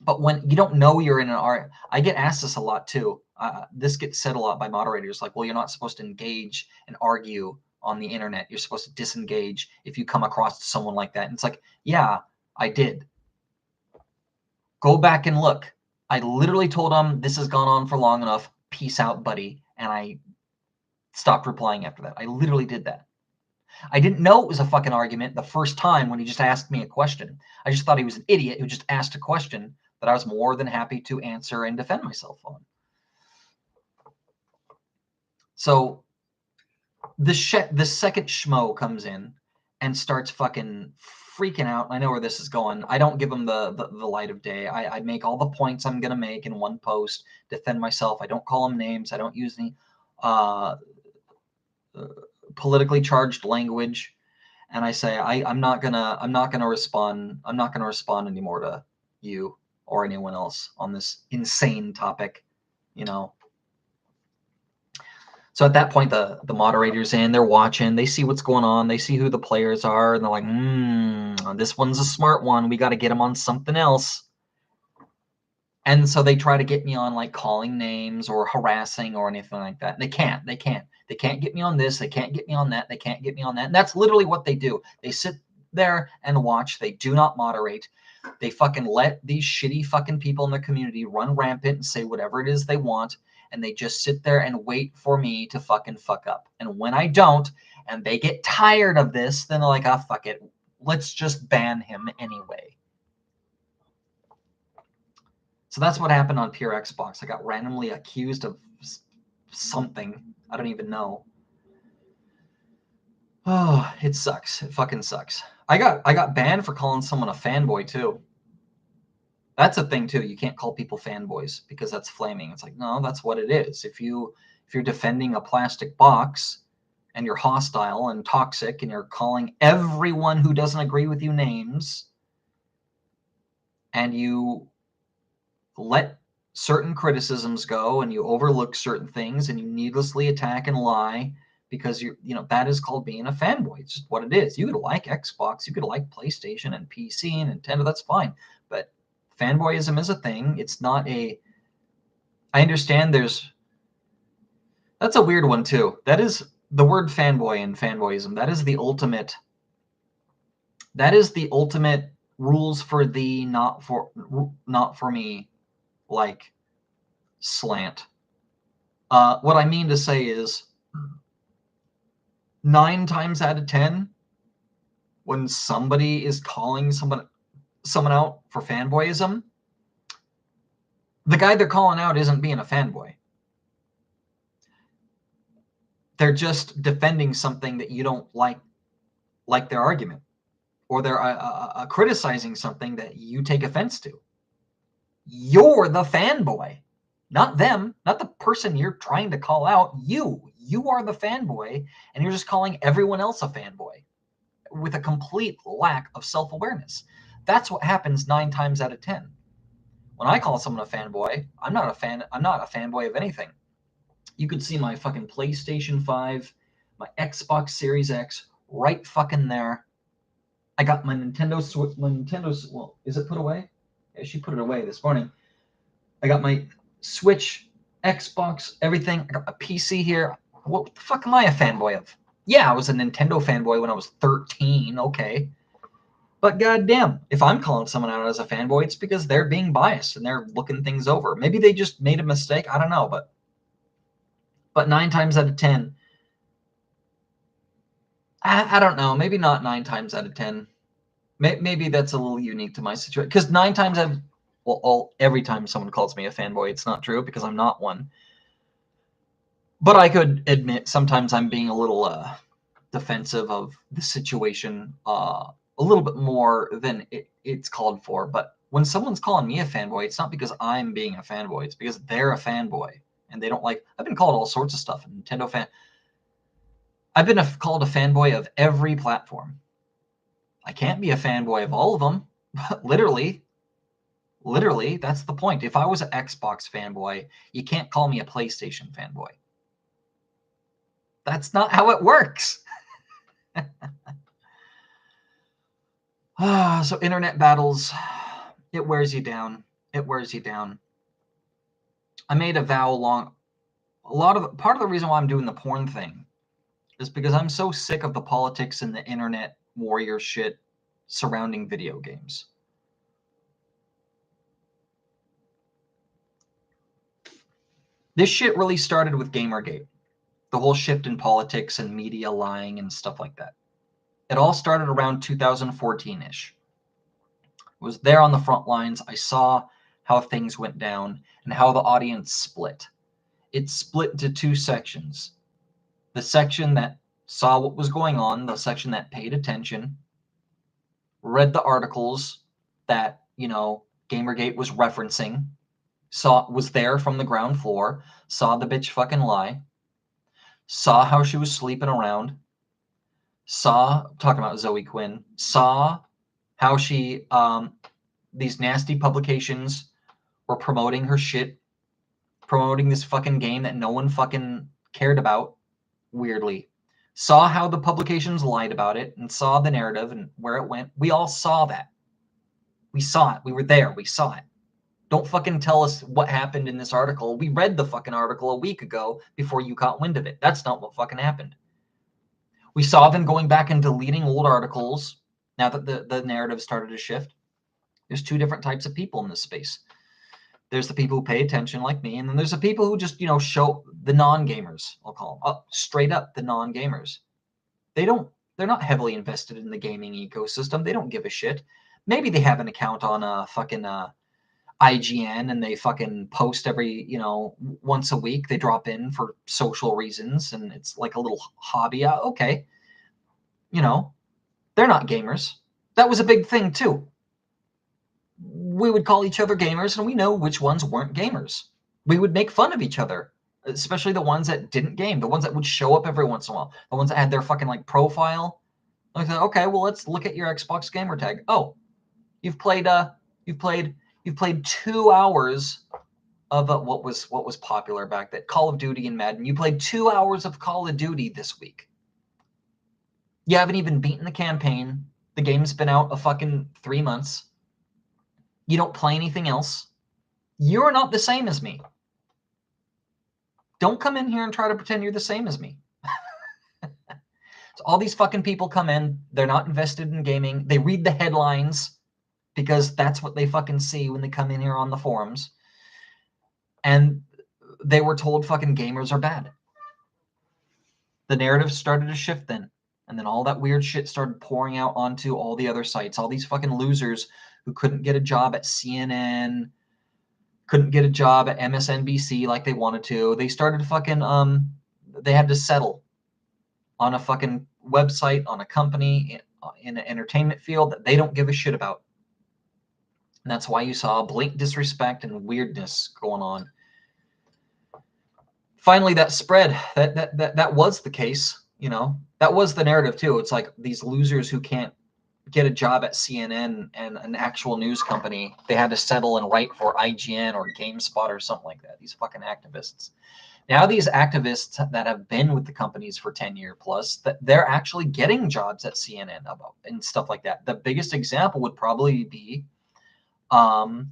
But when you don't know you're in an argument, I get asked this a lot too. This gets said a lot by moderators. Like, well, you're not supposed to engage and argue on the internet. You're supposed to disengage if you come across someone like that. And it's like, yeah, I did. Go back and look. I literally told them this has gone on for long enough. Peace out, buddy. And I stopped replying after that. I literally did that. I didn't know it was a fucking argument the first time when he just asked me a question. I just thought he was an idiot who just asked a question that I was more than happy to answer and defend myself on. So the second schmo comes in and starts fucking freaking out. I know where this is going. I don't give them the light of day. I make all the points I'm going to make in one post, defend myself. I don't call them names. I don't use any politically charged language. And I say, I'm not gonna respond. I'm not gonna respond anymore to you or anyone else on this insane topic, you know. So at that point, the moderator's in, they're watching, they see what's going on, they see who the players are, and they're like, this one's a smart one. We got to get him on something else. And so they try to get me on like calling names or harassing or anything like that. They can't. They can't get me on this. They can't get me on that. They can't get me on that. And that's literally what they do. They sit there and watch. They do not moderate. They fucking let these shitty fucking people in the community run rampant and say whatever it is they want. And they just sit there and wait for me to fucking fuck up. And when I don't, and they get tired of this, then they're like, ah, fuck it. Let's just ban him anyway. So that's what happened on Pure Xbox. I got randomly accused of something. I don't even know. Oh, it sucks. It fucking sucks. I got banned for calling someone a fanboy too. That's a thing too. You can't call people fanboys because that's flaming. It's like, no, that's what it is. If you're defending a plastic box and you're hostile and toxic and you're calling everyone who doesn't agree with you names, and you let certain criticisms go and you overlook certain things and you needlessly attack and lie because that is called being a fanboy. It's just what it is. You could like Xbox, you could like PlayStation and PC and Nintendo, that's fine. But fanboyism is a thing. It's not I understand that's a weird one too. That is the word fanboy and fanboyism. That is the ultimate rules for thee, not for me, like slant. What I mean to say is 9 times out of 10, when somebody is calling someone out for fanboyism, the guy they're calling out isn't being a fanboy. They're just defending something that you don't like their argument, or they're criticizing something that you take offense to. You're the fanboy, not them, not the person you're trying to call out. You are the fanboy, and you're just calling everyone else a fanboy with a complete lack of self-awareness. That's what happens 9 times out of 10. When I call someone a fanboy, I'm not a fanboy of anything. You could see my fucking PlayStation 5, my Xbox Series X right fucking there. I got my Nintendo Switch. Well, is it put away? Yeah, she put it away this morning. I got my Switch, Xbox, everything. I got my PC here. What the fuck am I a fanboy of? Yeah, I was a Nintendo fanboy when I was 13. Okay. But goddamn, if I'm calling someone out as a fanboy, it's because they're being biased and they're looking things over. Maybe they just made a mistake. I don't know. But 9 times out of 10, I don't know. Maybe not 9 times out of 10. Maybe that's a little unique to my situation. Because 9 times out of, every time someone calls me a fanboy, it's not true because I'm not one. But I could admit sometimes I'm being a little defensive of the situation a little bit more than it's called for. But when someone's calling me a fanboy, it's not because I'm being a fanboy. It's because they're a fanboy. And they don't like. I've been called all sorts of stuff. Nintendo fan. I've been called a fanboy of every platform. I can't be a fanboy of all of them. Literally, that's the point. If I was an Xbox fanboy, you can't call me a PlayStation fanboy. That's not how it works. So internet battles, it wears you down. It wears you down. I made a vow part of the reason why I'm doing the porn thing is because I'm so sick of the politics and the internet warrior shit surrounding video games. This shit really started with Gamergate. The whole shift in politics and media lying and stuff like that. It all started around 2014-ish. I was there on the front lines. I saw how things went down and how the audience split. It split into 2 sections. The section that saw what was going on, the section that paid attention, read the articles that, Gamergate was referencing, was there from the ground floor, saw the bitch fucking lie, saw how she was sleeping around, talking about Zoe Quinn, saw how she, these nasty publications were promoting her shit, promoting this fucking game that no one fucking cared about, weirdly. Saw how the publications lied about it and saw the narrative and where it went. We all saw that. We saw it. We were there. We saw it. Don't fucking tell us what happened in this article. We read the fucking article a week ago before you caught wind of it. That's not what fucking happened. We saw them going back and deleting old articles now that the narrative started to shift. There's two different types of people in this space. There's the people who pay attention like me, and then there's the people who just, show the non-gamers, I'll call them, straight up the non-gamers. They're not heavily invested in the gaming ecosystem. They don't give a shit. Maybe they have an account on fucking IGN and they fucking post every, once a week. They drop in for social reasons and it's like a little hobby. Okay. They're not gamers. That was a big thing too. We would call each other gamers and we know which ones weren't gamers. We would make fun of each other, especially the ones that didn't game, the ones that would show up every once in a while, the ones that had their fucking like profile. I said, okay, well, let's look at your Xbox gamer tag. Oh, you've played 2 hours of what was popular back then, Call of Duty and Madden. You played 2 hours of Call of Duty this week. You haven't even beaten the campaign. The game's been out a fucking 3 months. You don't play anything else. You're not the same as me. Don't come in here and try to pretend you're the same as me. So all these fucking people come in. They're not invested in gaming. They read the headlines because that's what they fucking see when they come in here on the forums. And they were told fucking gamers are bad. The narrative started to shift then. And then all that weird shit started pouring out onto all the other sites. All these fucking losers who couldn't get a job at CNN, couldn't get a job at MSNBC like they wanted to. They started fucking, they had to settle on a fucking website, on a company, in an entertainment field that they don't give a shit about. And that's why you saw blatant disrespect and weirdness going on. Finally, that spread. That was the case, That was the narrative too. It's like these losers who can't get a job at CNN and an actual news company, they had to settle and write for IGN or GameSpot or something like that. These fucking activists. Now these activists that have been with the companies for 10 years plus, that they're actually getting jobs at CNN and stuff like that. The biggest example would probably be, the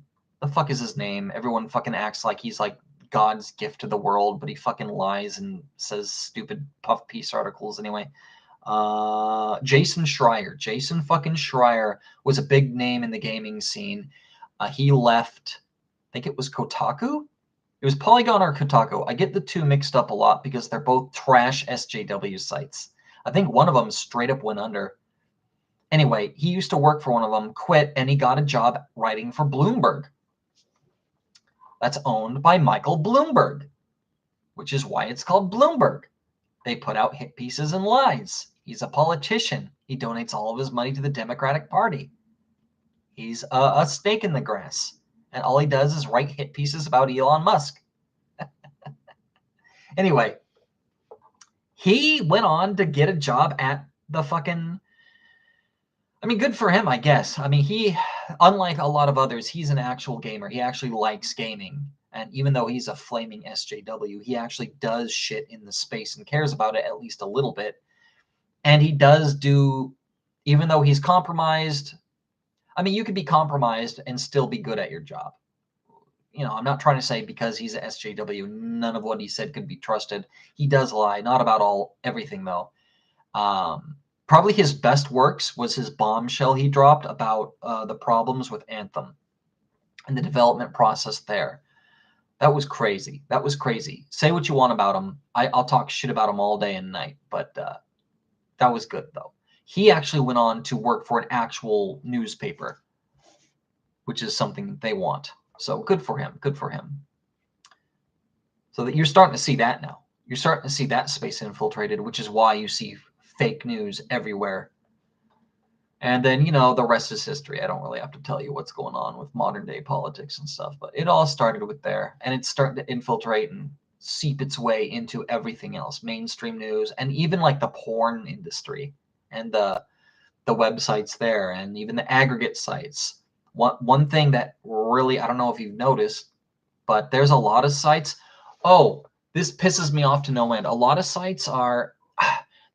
fuck is his name? Everyone fucking acts like he's like God's gift to the world, but he fucking lies and says stupid puff piece articles anyway. Jason Schreier. Jason fucking Schreier was a big name in the gaming scene. He left, I think it was Kotaku. It was Polygon or Kotaku. I get the two mixed up a lot because they're both trash SJW sites. I think one of them straight up went under. Anyway, he used to work for one of them, quit, and he got a job writing for Bloomberg. That's owned by Michael Bloomberg, which is why it's called Bloomberg. They put out hit pieces and lies. He's a politician. He donates all of his money to the Democratic Party. He's a snake in the grass. And all he does is write hit pieces about Elon Musk. Anyway, he went on to get a job at the fucking... I mean, good for him, I guess. I mean, he, unlike a lot of others, he's an actual gamer. He actually likes gaming. And even though he's a flaming SJW, he actually does shit in the space and cares about it at least a little bit. And he does do, even though he's compromised, I mean, you could be compromised and still be good at your job. I'm not trying to say because he's an SJW, none of what he said could be trusted. He does lie, not about everything though. Probably his best works was his bombshell he dropped about the problems with Anthem and the development process there. That was crazy. That was crazy. Say what you want about him. I'll talk shit about him all day and night, but that was good though. He actually went on to work for an actual newspaper, which is something they want. So good for him. Good for him. So that you're starting to see that now. You're starting to see that space infiltrated, which is why you see fake news everywhere. And then, the rest is history. I don't really have to tell you what's going on with modern day politics and stuff, but it all started with there, and it's starting to infiltrate and seep its way into everything else, mainstream news, and even like the porn industry and the websites there, and even the aggregate sites. One thing that really, I don't know if you've noticed, but there's a lot of sites. Oh, this pisses me off to no end. A lot of sites are,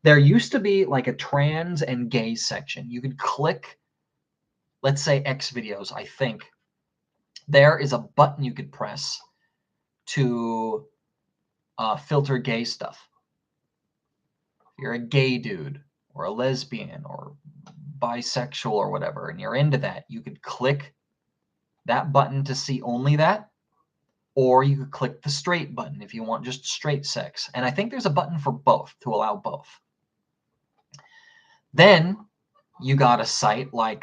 there used to be like a trans and gay section. You could click, let's say X videos, I think. There is a button you could press to filter gay stuff. If you're a gay dude or a lesbian or bisexual or whatever, and you're into that, you could click that button to see only that, or you could click the straight button if you want just straight sex. And I think there's a button for both to allow both. Then you got a site like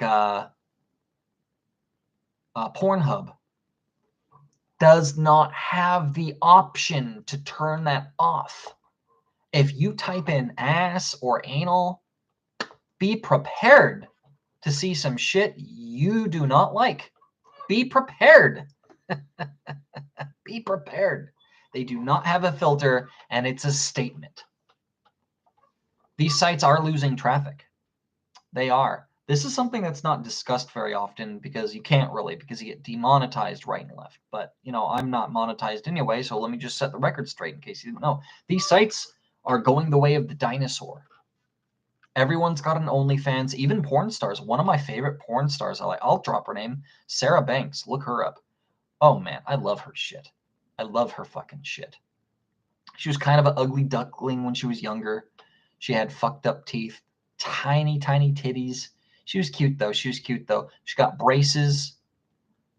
Pornhub. Does not have the option to turn that off. If you type in ass or anal, be prepared to see some shit you do not like. Be prepared. Be prepared. They do not have a filter, and it's a statement. These sites are losing traffic. They are. This is something that's not discussed very often because you can't really, because you get demonetized right and left. But, I'm not monetized anyway, so let me just set the record straight in case you didn't know. These sites are going the way of the dinosaur. Everyone's got an OnlyFans, even porn stars. One of my favorite porn stars, I'll drop her name, Sarah Banks. Look her up. Oh, man, I love her shit. I love her fucking shit. She was kind of an ugly duckling when she was younger. She had fucked up teeth, tiny, tiny titties. She was cute, though. She got braces.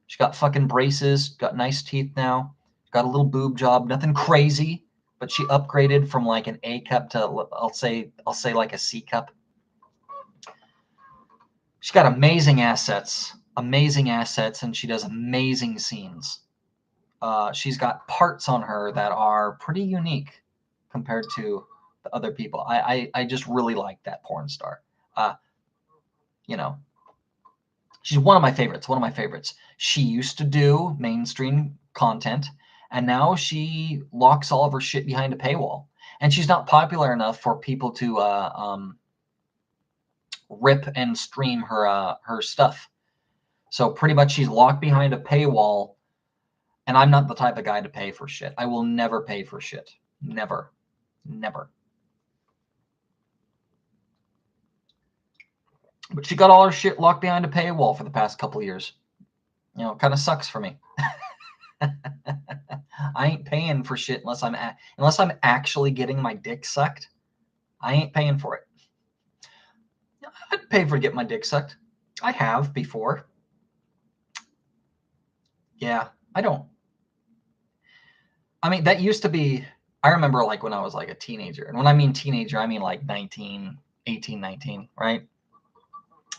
She got fucking braces. Got nice teeth now. Got a little boob job. Nothing crazy, but she upgraded from like an A cup to, I'll say like a C cup. She's got amazing assets, and she does amazing scenes. She's got parts on her that are pretty unique compared to the other people. I just really like that porn star. She's one of my favorites. She used to do mainstream content, and now she locks all of her shit behind a paywall. And she's not popular enough for people to rip and stream her stuff. So pretty much she's locked behind a paywall, and I'm not the type of guy to pay for shit. I will never pay for shit. Never. But she got all her shit locked behind a paywall for the past couple of years. It kind of sucks for me. I ain't paying for shit unless I'm actually getting my dick sucked. I ain't paying for it. I'd pay for to get my dick sucked. I have before. Yeah, I don't. I mean, that used to be, I remember like when I was like a teenager. And when I mean teenager, I mean like 18, 19, right?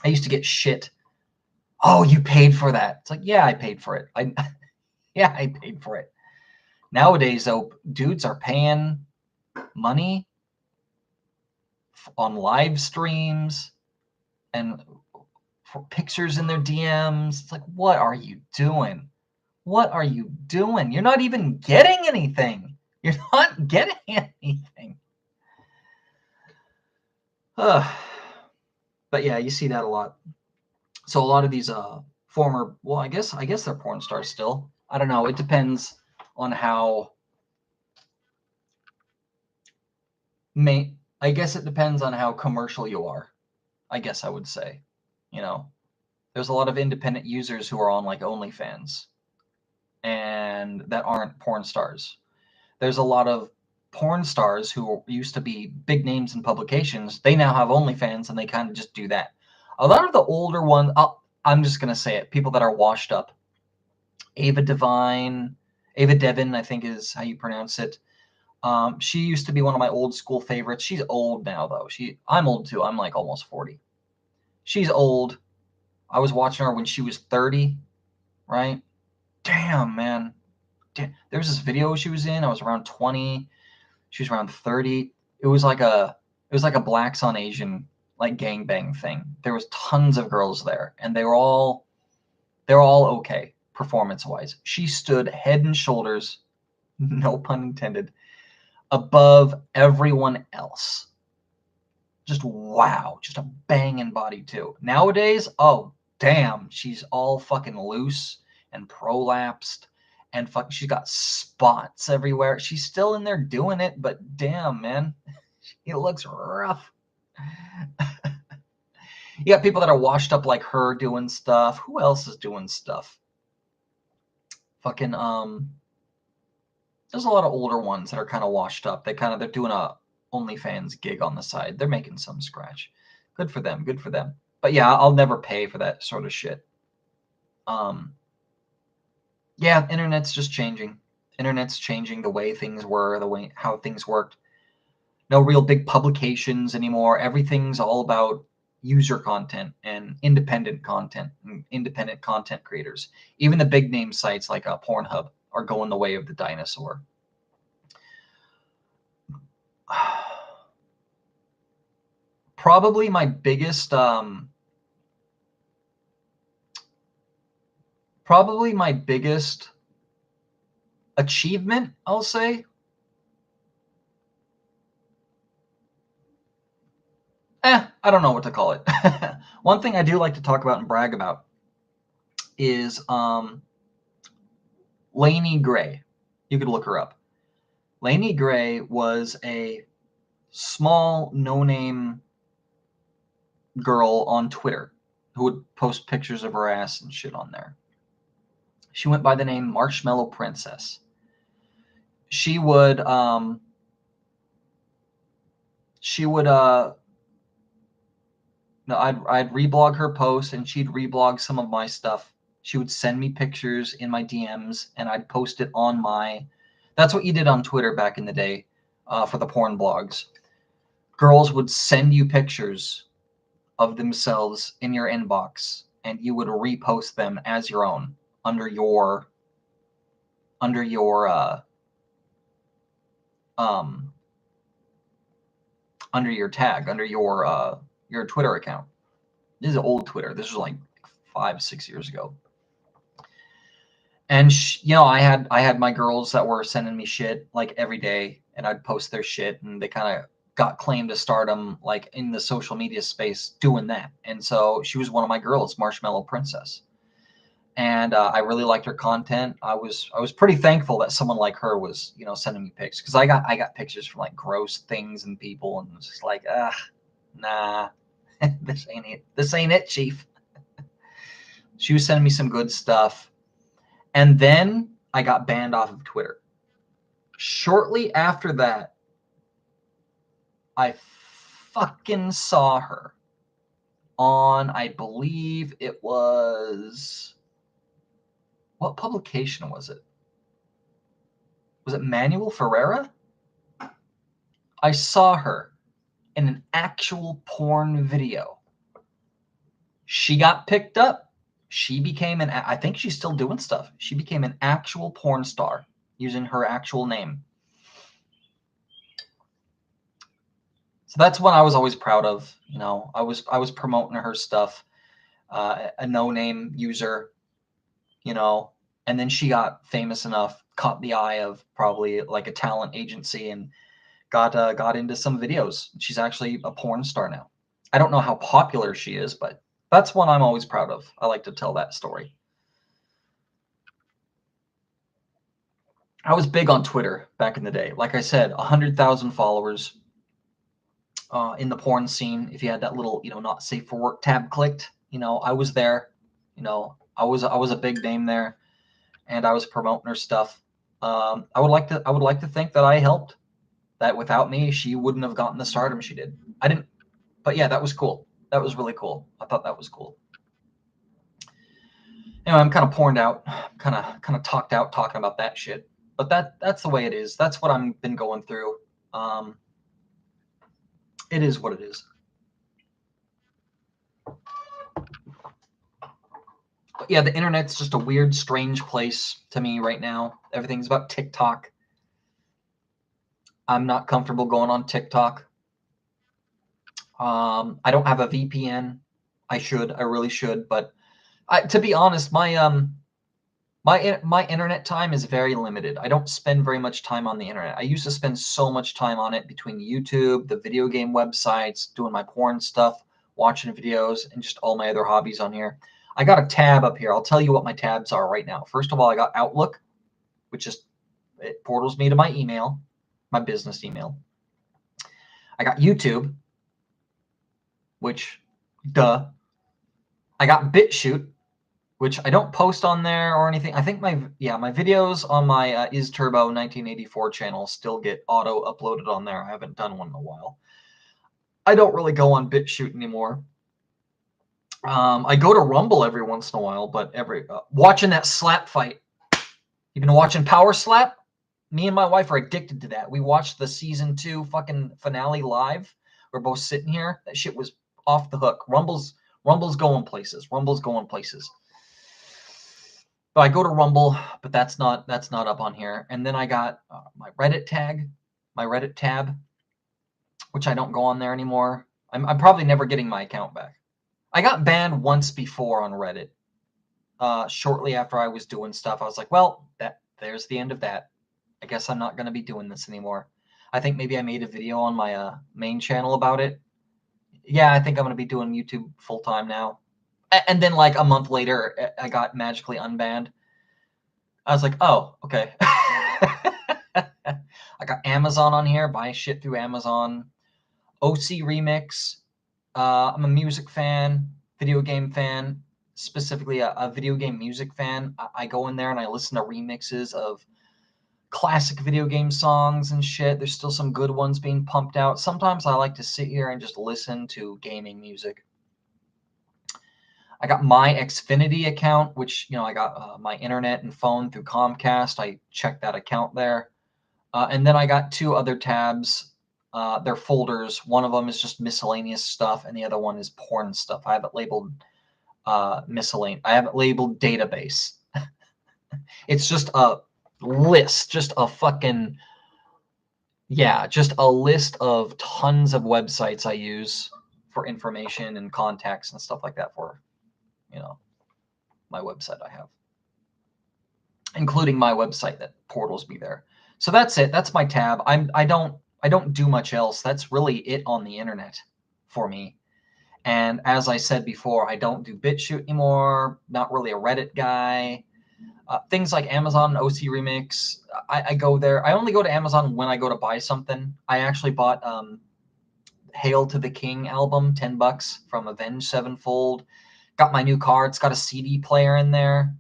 I used to get shit. Oh, you paid for that. It's like, yeah, I paid for it. I paid for it. Nowadays, though, dudes are paying money on live streams and for pictures in their DMs. It's like, what are you doing? What are you doing? You're not even getting anything. You're not getting anything. But yeah, you see that a lot. So a lot of these former, well, I guess they're porn stars still. I don't know. It depends on how. I guess it depends on how commercial you are. I guess I would say, there's a lot of independent users who are on like OnlyFans, and that aren't porn stars. There's a lot of porn stars who used to be big names in publications. They now have OnlyFans, and they kind of just do that. A lot of the older ones, I'm just going to say it, people that are washed up. Ava Devine, I think is how you pronounce it. She used to be one of my old school favorites. She's old now, though. I'm old, too. I'm like almost 40. She's old. I was watching her when she was 30, right? Damn, man. Damn. There was this video she was in. I was around 20. She was around 30. It was like a blacks on Asian like gangbang thing. There was tons of girls there, and they were all okay performance-wise. She stood head and shoulders, no pun intended, above everyone else. Just wow, just a banging body too. Nowadays, oh damn, she's all fucking loose and prolapsed, and she's got spots everywhere. She's still in there doing it, but damn, man, it looks rough. You got people that are washed up like her doing stuff. Who else is doing stuff? Fucking there's a lot of older ones that are kind of washed up. They're doing a OnlyFans gig on the side. They're making some scratch. Good for them. Good for them. But yeah, I'll never pay for that sort of shit. Yeah, internet's just changing. Internet's changing the way things were, how things worked. No real big publications anymore. Everything's all about user content and independent content and independent content creators. Even the big name sites like Pornhub are going the way of the dinosaur. Probably my biggest achievement, I'll say, I don't know what to call it. One thing I do like to talk about and brag about is Lainey Gray. You could look her up. Lainey Gray was a small, no-name girl on Twitter who would post pictures of her ass and shit on there. She went by the name Marshmallow Princess. She would I'd reblog her posts and she'd reblog some of my stuff. She would send me pictures in my DMs and I'd post it on that's what you did on Twitter back in the day for the porn blogs. Girls would send you pictures of themselves in your inbox and you would repost them as your own under your tag, under your Twitter account. This is old Twitter. This was like 5-6 years ago. And I had my girls that were sending me shit like every day, and I'd post their shit, and they kind of got claim to stardom like in the social media space doing that. And so she was one of my girls, Marshmallow Princess. And I really liked her content. I was pretty thankful that someone like her was, sending me pics, because I got pictures from like gross things and people, and it was just like, nah, this ain't it. This ain't it, Chief. She was sending me some good stuff. And then I got banned off of Twitter. Shortly after that, I fucking saw her on, I believe it was, what publication was it? Was it Manuel Ferreira? I saw her in an actual porn video. She got picked up. She became I think she's still doing stuff. She became an actual porn star using her actual name. So that's what I was always proud of. I was promoting her stuff, a no-name user, and then she got famous enough, caught the eye of probably like a talent agency, and got into some videos. She's actually a porn star now. I don't know how popular she is, but that's one I'm always proud of. I like to tell that story. I was big on Twitter back in the day. Like I said, 100,000 followers in the porn scene. If you had that little, not safe for work tab clicked, I was there. I was a big name there, and I was promoting her stuff. I would like to think that I helped. That without me, she wouldn't have gotten the stardom she did. I didn't, but yeah, that was cool. That was really cool. I thought that was cool. Anyway, I'm kind of porned out, kind of talked out talking about that shit. But that's the way it is. That's what I've been going through. It is what it is. But yeah, the internet's just a weird, strange place to me right now. Everything's about TikTok. I'm not comfortable going on TikTok. I don't have a VPN. I really should, but to be honest, my internet time is very limited. I don't spend very much time on the internet. I used to spend so much time on it between YouTube, the video game websites, doing my porn stuff, watching videos, and just all my other hobbies on here. I got a tab up here. I'll tell you what my tabs are right now. First of all, I got Outlook, which is it portals me to my email, my business email. I got YouTube, which duh. I got BitChute, which I don't post on there or anything. I think my videos on my Is Turbo 1984 channel still get auto uploaded on there. I haven't done one in a while. I don't really go on BitChute anymore. I go to Rumble every once in a while, but watching that slap fight. You've been watching Power Slap? Me and my wife are addicted to that. We watched the season 2 fucking finale live. We're both sitting here. That shit was off the hook. Rumble's going places. Rumble's going places. But I go to Rumble, but that's not up on here. And then I got my Reddit tab, which I don't go on there anymore. I'm probably never getting my account back. I got banned once before on Reddit. Shortly after I was doing stuff, I was like, well, there's the end of that. I guess I'm not going to be doing this anymore. I think maybe I made a video on my main channel about it. Yeah, I think I'm going to be doing YouTube full time now. And then like a month later, I got magically unbanned. I was like, oh, okay. I got Amazon on here, buy shit through Amazon. OC Remix. I'm a music fan, video game fan, specifically a video game music fan. I go in there and I listen to remixes of classic video game songs and shit. There's still some good ones being pumped out. Sometimes I like to sit here and just listen to gaming music. I got my Xfinity account, which, I got my internet and phone through Comcast. I check that account there. And then I got 2 other tabs. They're folders. One of them is just miscellaneous stuff, and the other one is porn stuff. I have it labeled miscellaneous. I have it labeled database. It's just a list, just a list of tons of websites I use for information and contacts and stuff like that for, my website I have, including my website that portals me there. So that's it. That's my tab. I don't do much else. That's really it on the internet for me. And as I said before, I don't do BitChute anymore. Not really a Reddit guy. Things like Amazon and OC Remix, I go there. I only go to Amazon when I go to buy something. I actually bought Hail to the King album, $10 from Avenged Sevenfold. Got my new car. It's got a CD player in there.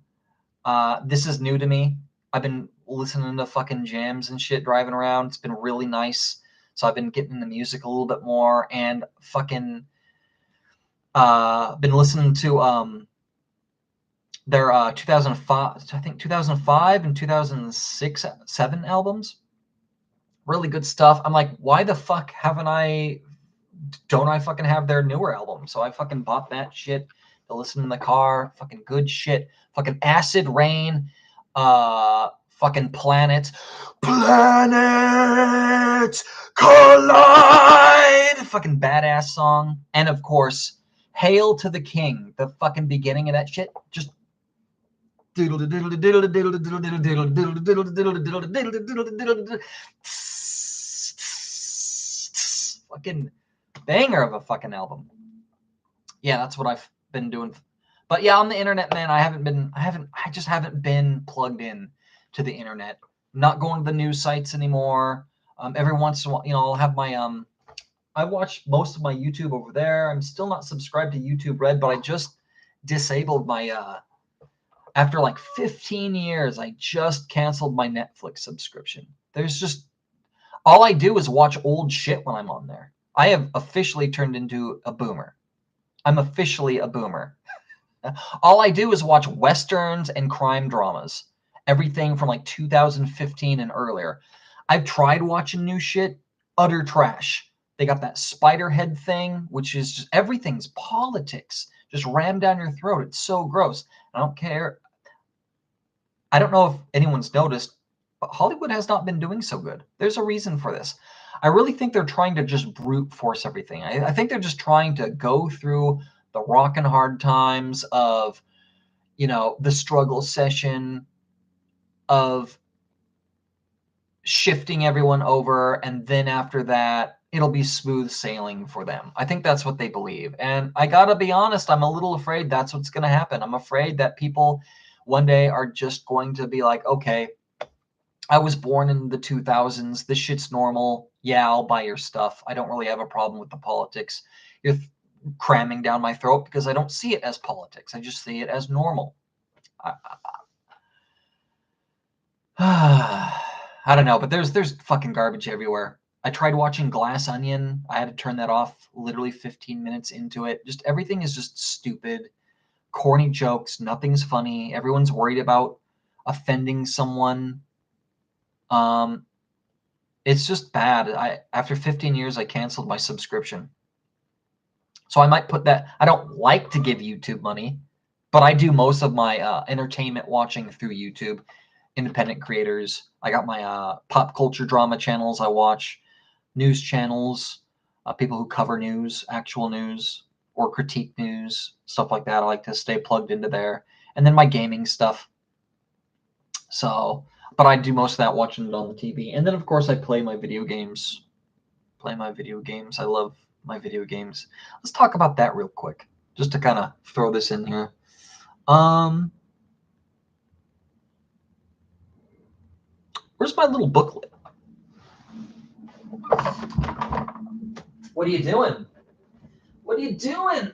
This is new to me. I've been listening to fucking jams and shit driving around. It's been really nice. So I've been getting into music a little bit more and fucking been listening to their 2005 and 2006, 7 albums. Really good stuff. I'm like, why the fuck don't I fucking have their newer album? So I fucking bought that shit to listen in the car. Fucking good shit. Fucking Acid Rain. Fucking Planets Collide. Fucking badass song. And of course, Hail to the King. The fucking beginning of that shit. Just fucking banger of a fucking album. Yeah, that's what I've been doing. But yeah, on the internet, man, I just haven't been plugged in to the internet. I'm not going to the news sites anymore. Every once in a while, I'll have my I watch most of my YouTube over there. I'm still not subscribed to YouTube Red, but I just disabled my after like 15 years, I just canceled my Netflix subscription. There's just all I do is watch old shit when I'm on there. I have officially turned into a boomer. I'm officially a boomer. All I do is watch Westerns and crime dramas. Everything from like 2015 and earlier. I've tried watching new shit. Utter trash. They got that spider head thing, which is just everything's politics. Just rammed down your throat. It's so gross. I don't care. I don't know if anyone's noticed. But Hollywood has not been doing so good. There's a reason for this. I really think they're trying to just brute force everything. I think they're just trying to go through the rock and hard times of, the struggle session of shifting everyone over, and then after that, it'll be smooth sailing for them. I think that's what they believe. And I gotta be honest, I'm a little afraid that's what's gonna happen. I'm afraid that people one day are just going to be like, okay, I was born in the 2000s. This shit's normal. Yeah, I'll buy your stuff. I don't really have a problem with the politics. You're cramming down my throat because I don't see it as politics. I just see it as normal. I don't know, but there's fucking garbage everywhere. I tried watching Glass Onion. I had to turn that off literally 15 minutes into it. Just everything is just stupid, corny jokes. Nothing's funny. Everyone's worried about offending someone. It's just bad. After 15 years, I canceled my subscription. So I might put that. I don't like to give YouTube money, but I do most of my entertainment watching through YouTube. Independent creators. I got my pop culture drama channels I watch, news channels, people who cover news, actual news, or critique news, stuff like that. I like to stay plugged into there. And then my gaming stuff. So, but I do most of that watching it on the TV. And then, of course, I play my video games. I love my video games. Let's talk about that real quick, just to kind of throw this in here. Where's my little booklet? What are you doing? What are you doing?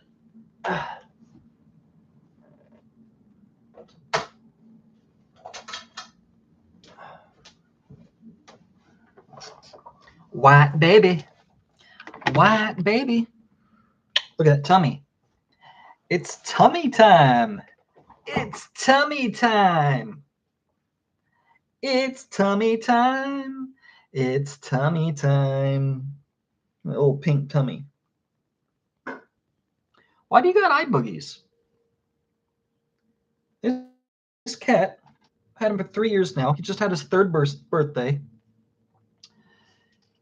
White baby. White baby. Look at that tummy. It's tummy time. It's tummy time. It's tummy time. It's tummy time. My old pink tummy. Why do you got eye boogies? This cat, I've had him for 3 years now. He just had his third birthday.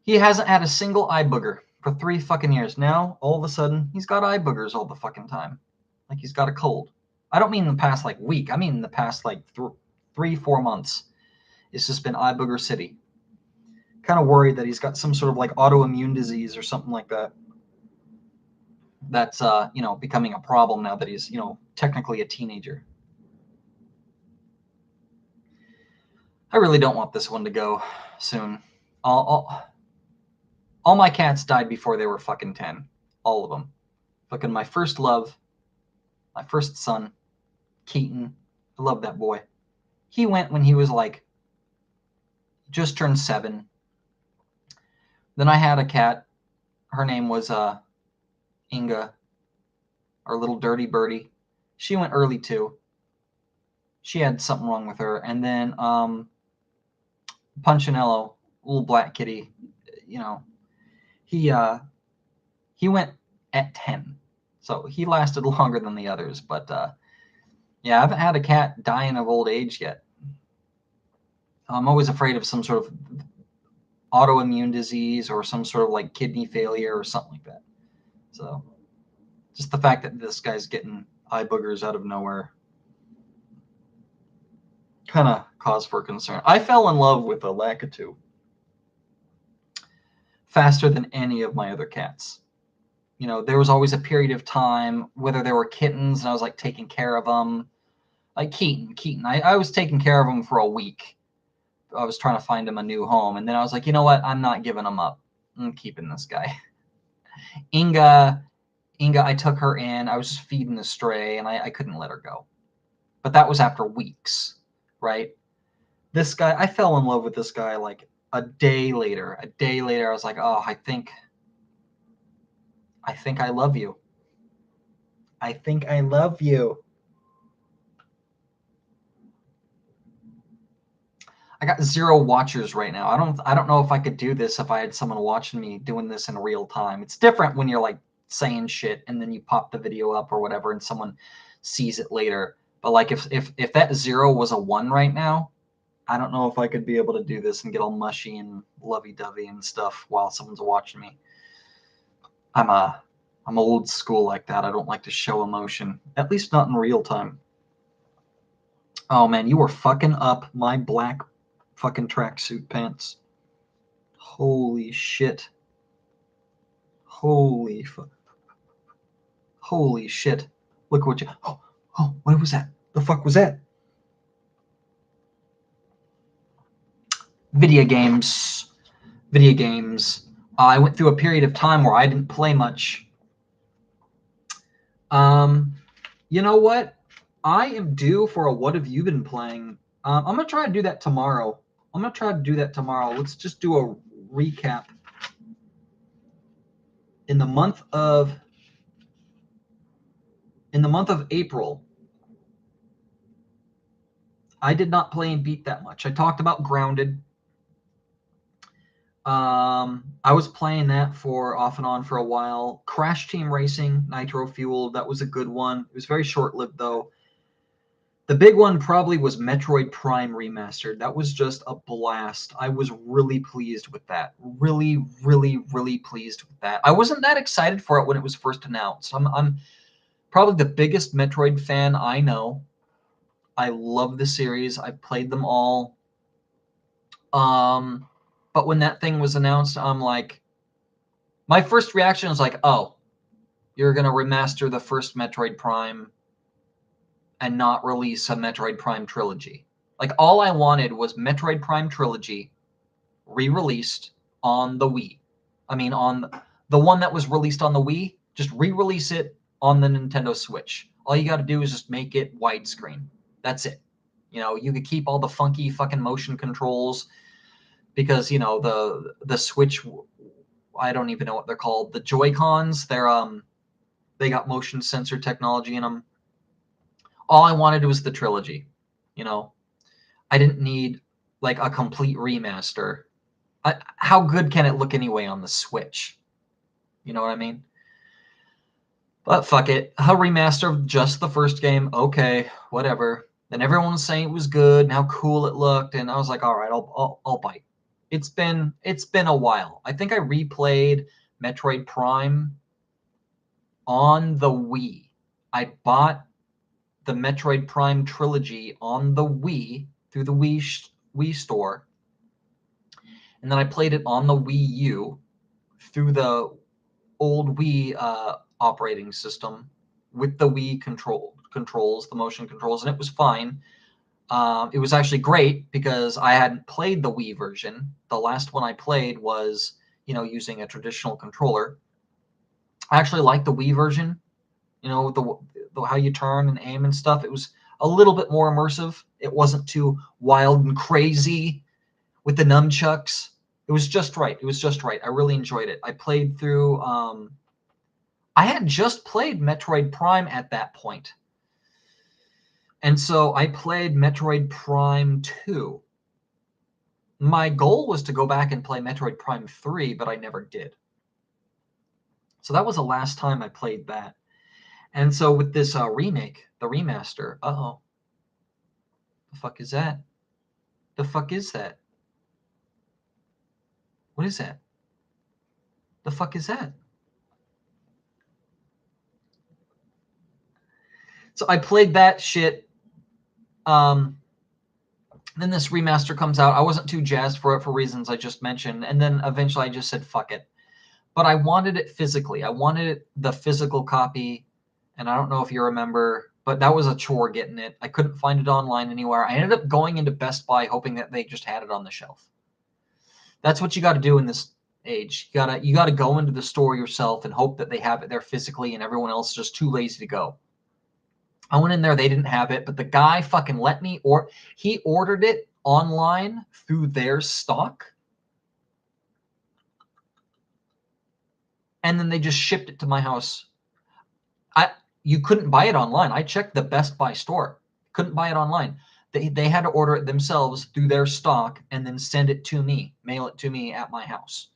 He hasn't had a single eye booger for 3 fucking years. Now, all of a sudden, he's got eye boogers all the fucking time. Like he's got a cold. I don't mean in the past week. I mean in the past 3-4 months. It's just been eye booger city. Kind of worried that he's got some sort of autoimmune disease or something like that. That's becoming a problem now that he's technically a teenager. I really don't want this one to go soon. All my cats died before they were fucking 10. All of them. Fucking my first love, my first son, Keaton. I love that boy. He went when he was just turned 7. Then I had a cat. Her name was Inga, our little dirty birdie. She went early too. She had something wrong with her. And then Punchinello, little black kitty, he went at 10. So he lasted longer than the others. But yeah, I haven't had a cat dying of old age yet. I'm always afraid of some sort of autoimmune disease or some sort of kidney failure or something like that. So just the fact that this guy's getting eye boogers out of nowhere kind of cause for concern. I fell in love with a Lakitu faster than any of my other cats. There was always a period of time, whether they were kittens and I was taking care of them, like Keaton. I was taking care of him for a week. I was trying to find him a new home. And then I was like, you know what? I'm not giving him up. I'm keeping this guy. Inga, I took her in. I was just feeding the stray, and I couldn't let her go. But that was after weeks, right? This guy, I fell in love with this guy a day later. A day later, I was like, oh, I think I love you. I think I love you. I got 0 watchers right now. I don't know if I could do this if I had someone watching me doing this in real time. It's different when you're saying shit and then you pop the video up or whatever and someone sees it later. But if that 0 was a 1 right now, I don't know if I could be able to do this and get all mushy and lovey-dovey and stuff while someone's watching me. I'm old school like that. I don't like to show emotion, at least not in real time. Oh man, you were fucking up my black fucking tracksuit pants. Holy shit. Holy shit. Look what you... Oh, what was that? The fuck was that? Video games. I went through a period of time where I didn't play much. You know what? I am due for a what have you been playing? I'm going to try to do that tomorrow. Let's just do a recap. In the month of April, I did not play and beat that much. I talked about Grounded. I was playing that for off and on for a while. Crash Team Racing, Nitro Fueled, that was a good one. It was very short-lived though. The big one probably was Metroid Prime Remastered. That was just a blast. I was really pleased with that. Really pleased with that. I wasn't that excited for it when it was first announced. I'm probably the biggest Metroid fan I know. I love the series. I've played them all. But when that thing was announced, I'm like, my first reaction was like, oh, you're going to remaster the first Metroid Prime and not release a Metroid Prime trilogy. Like, all I wanted was Metroid Prime trilogy re-released on the Wii. I mean, on the one that was released on the Wii, just re-release it on the Nintendo Switch. All you got to do is just make it widescreen. That's it. You know, you could keep all the funky fucking motion controls because, you know, the Switch, I don't even know what they're called. The Joy-Cons, they got motion sensor technology in them. All I wanted was the trilogy, you know. I didn't need like a complete remaster. How good can it look anyway on the Switch? You know what I mean? But fuck it. A remaster of just the first game, okay, whatever. And everyone was saying it was good and how cool it looked, and I was like, all right, I'll bite. It's been a while. I think I replayed Metroid Prime on the Wii. I bought the Metroid Prime trilogy on the Wii through the Wii store, and then I played it on the Wii U through the old Wii operating system with the Wii controls, the motion controls, and it was fine. It was actually great because I hadn't played the Wii version. The last one I played was, you know, using a traditional controller. I actually liked the Wii version, you know, the how you turn and aim and stuff. It was a little bit more immersive. It wasn't too wild and crazy with the nunchucks. It was just right. I really enjoyed it. I played through. I had just played Metroid Prime at that point. And so I played Metroid Prime 2. My goal was to go back and play Metroid Prime 3, but I never did. So that was the last time I played that. And so with this remake, the remaster, the fuck is that? The fuck is that? What is that? The fuck is that? So I played that shit. Then this remaster comes out. I wasn't too jazzed for it for reasons I just mentioned. And then eventually I just said, fuck it. But I wanted it physically. I wanted the physical copy. And I don't know if you remember, but that was a chore getting it. I couldn't find it online anywhere. I ended up going into Best Buy hoping that they just had it on the shelf. That's what you got to do in this age. You gotta go into the store yourself and hope that they have it there physically and everyone else is just too lazy to go. I went in there, they didn't have it, but the guy fucking let me, or he ordered it online through their stock. And then they just shipped it to my house. You couldn't buy it online. I checked the Best Buy store. Couldn't buy it online. They had to order it themselves through their stock and then send it to me, mail it to me at my house.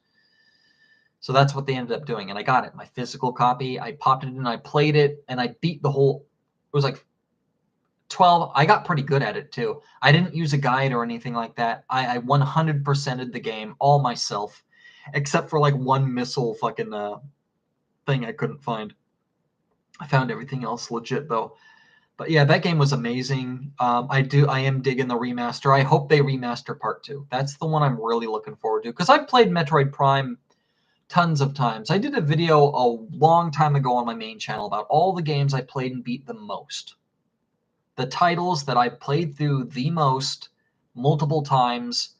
So that's what they ended up doing. And I got it, my physical copy. I popped it in, I played it, and I beat the whole, it was like 12, I got pretty good at it too. I didn't use a guide or anything like that. I 100%ed the game all myself, except for like one missile fucking thing I couldn't find. I found everything else legit though. But yeah, that game was amazing. I am digging the remaster. I hope they remaster part 2. That's the one I'm really looking forward to, because I've played Metroid Prime tons of times. I did a video a long time ago on my main channel about all the games I played and beat the most. The titles that I played through the most, multiple times,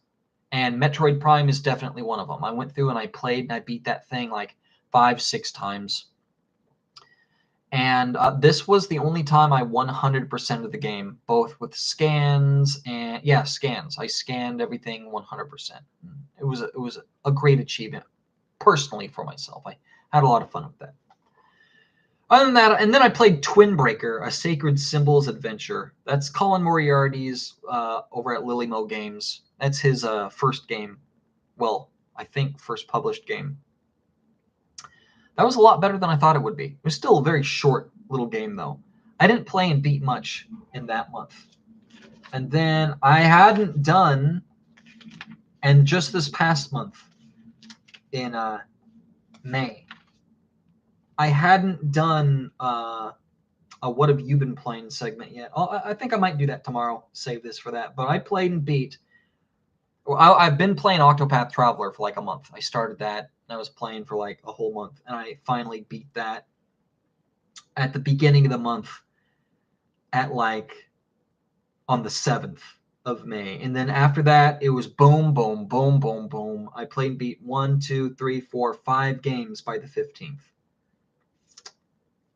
and Metroid Prime is definitely one of them. I went through and I played and I beat that thing like 5-6 times. And this was the only time I 100% of the game, both with scans and scans. I scanned everything 100%. It was a great achievement personally for myself. I had a lot of fun with that. Other than that, and then I played Twin Breaker, a Sacred Symbols adventure. That's Colin Moriarty's over at Lily Mo Games. That's his first game. Well, I think first published game. That was a lot better than I thought it would be. It was still a very short little game, though. I didn't play and beat much in that month. And then I hadn't done, and just this past month, in May, I hadn't done a What Have You Been Playing segment yet. I think I might do that tomorrow, save this for that. But I played and beat. Well, I've been playing Octopath Traveler for like a month. I started that, and I was playing for like a whole month, and I finally beat that at the beginning of the month at like on the 7th of May. And then after that, it was boom, boom, boom, boom, boom. I played and beat 1, 2, 3, 4, 5 games by the 15th.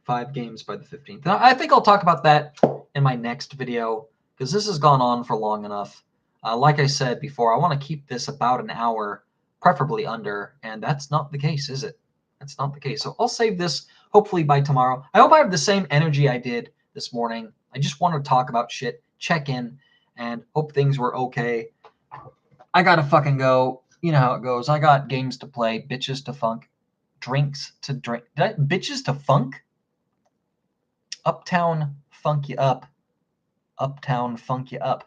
5 games by the 15th. And I think I'll talk about that in my next video, because this has gone on for long enough. Like I said before, I want to keep this about an hour, preferably under, and that's not the case, is it? That's not the case. So I'll save this hopefully by tomorrow. I hope I have the same energy I did this morning. I just want to talk about shit, check in, and hope things were okay. I gotta fucking go. You know how it goes. I got games to play, bitches to funk, drinks to drink. Bitches to funk? Uptown funk you up. Uptown funk you up.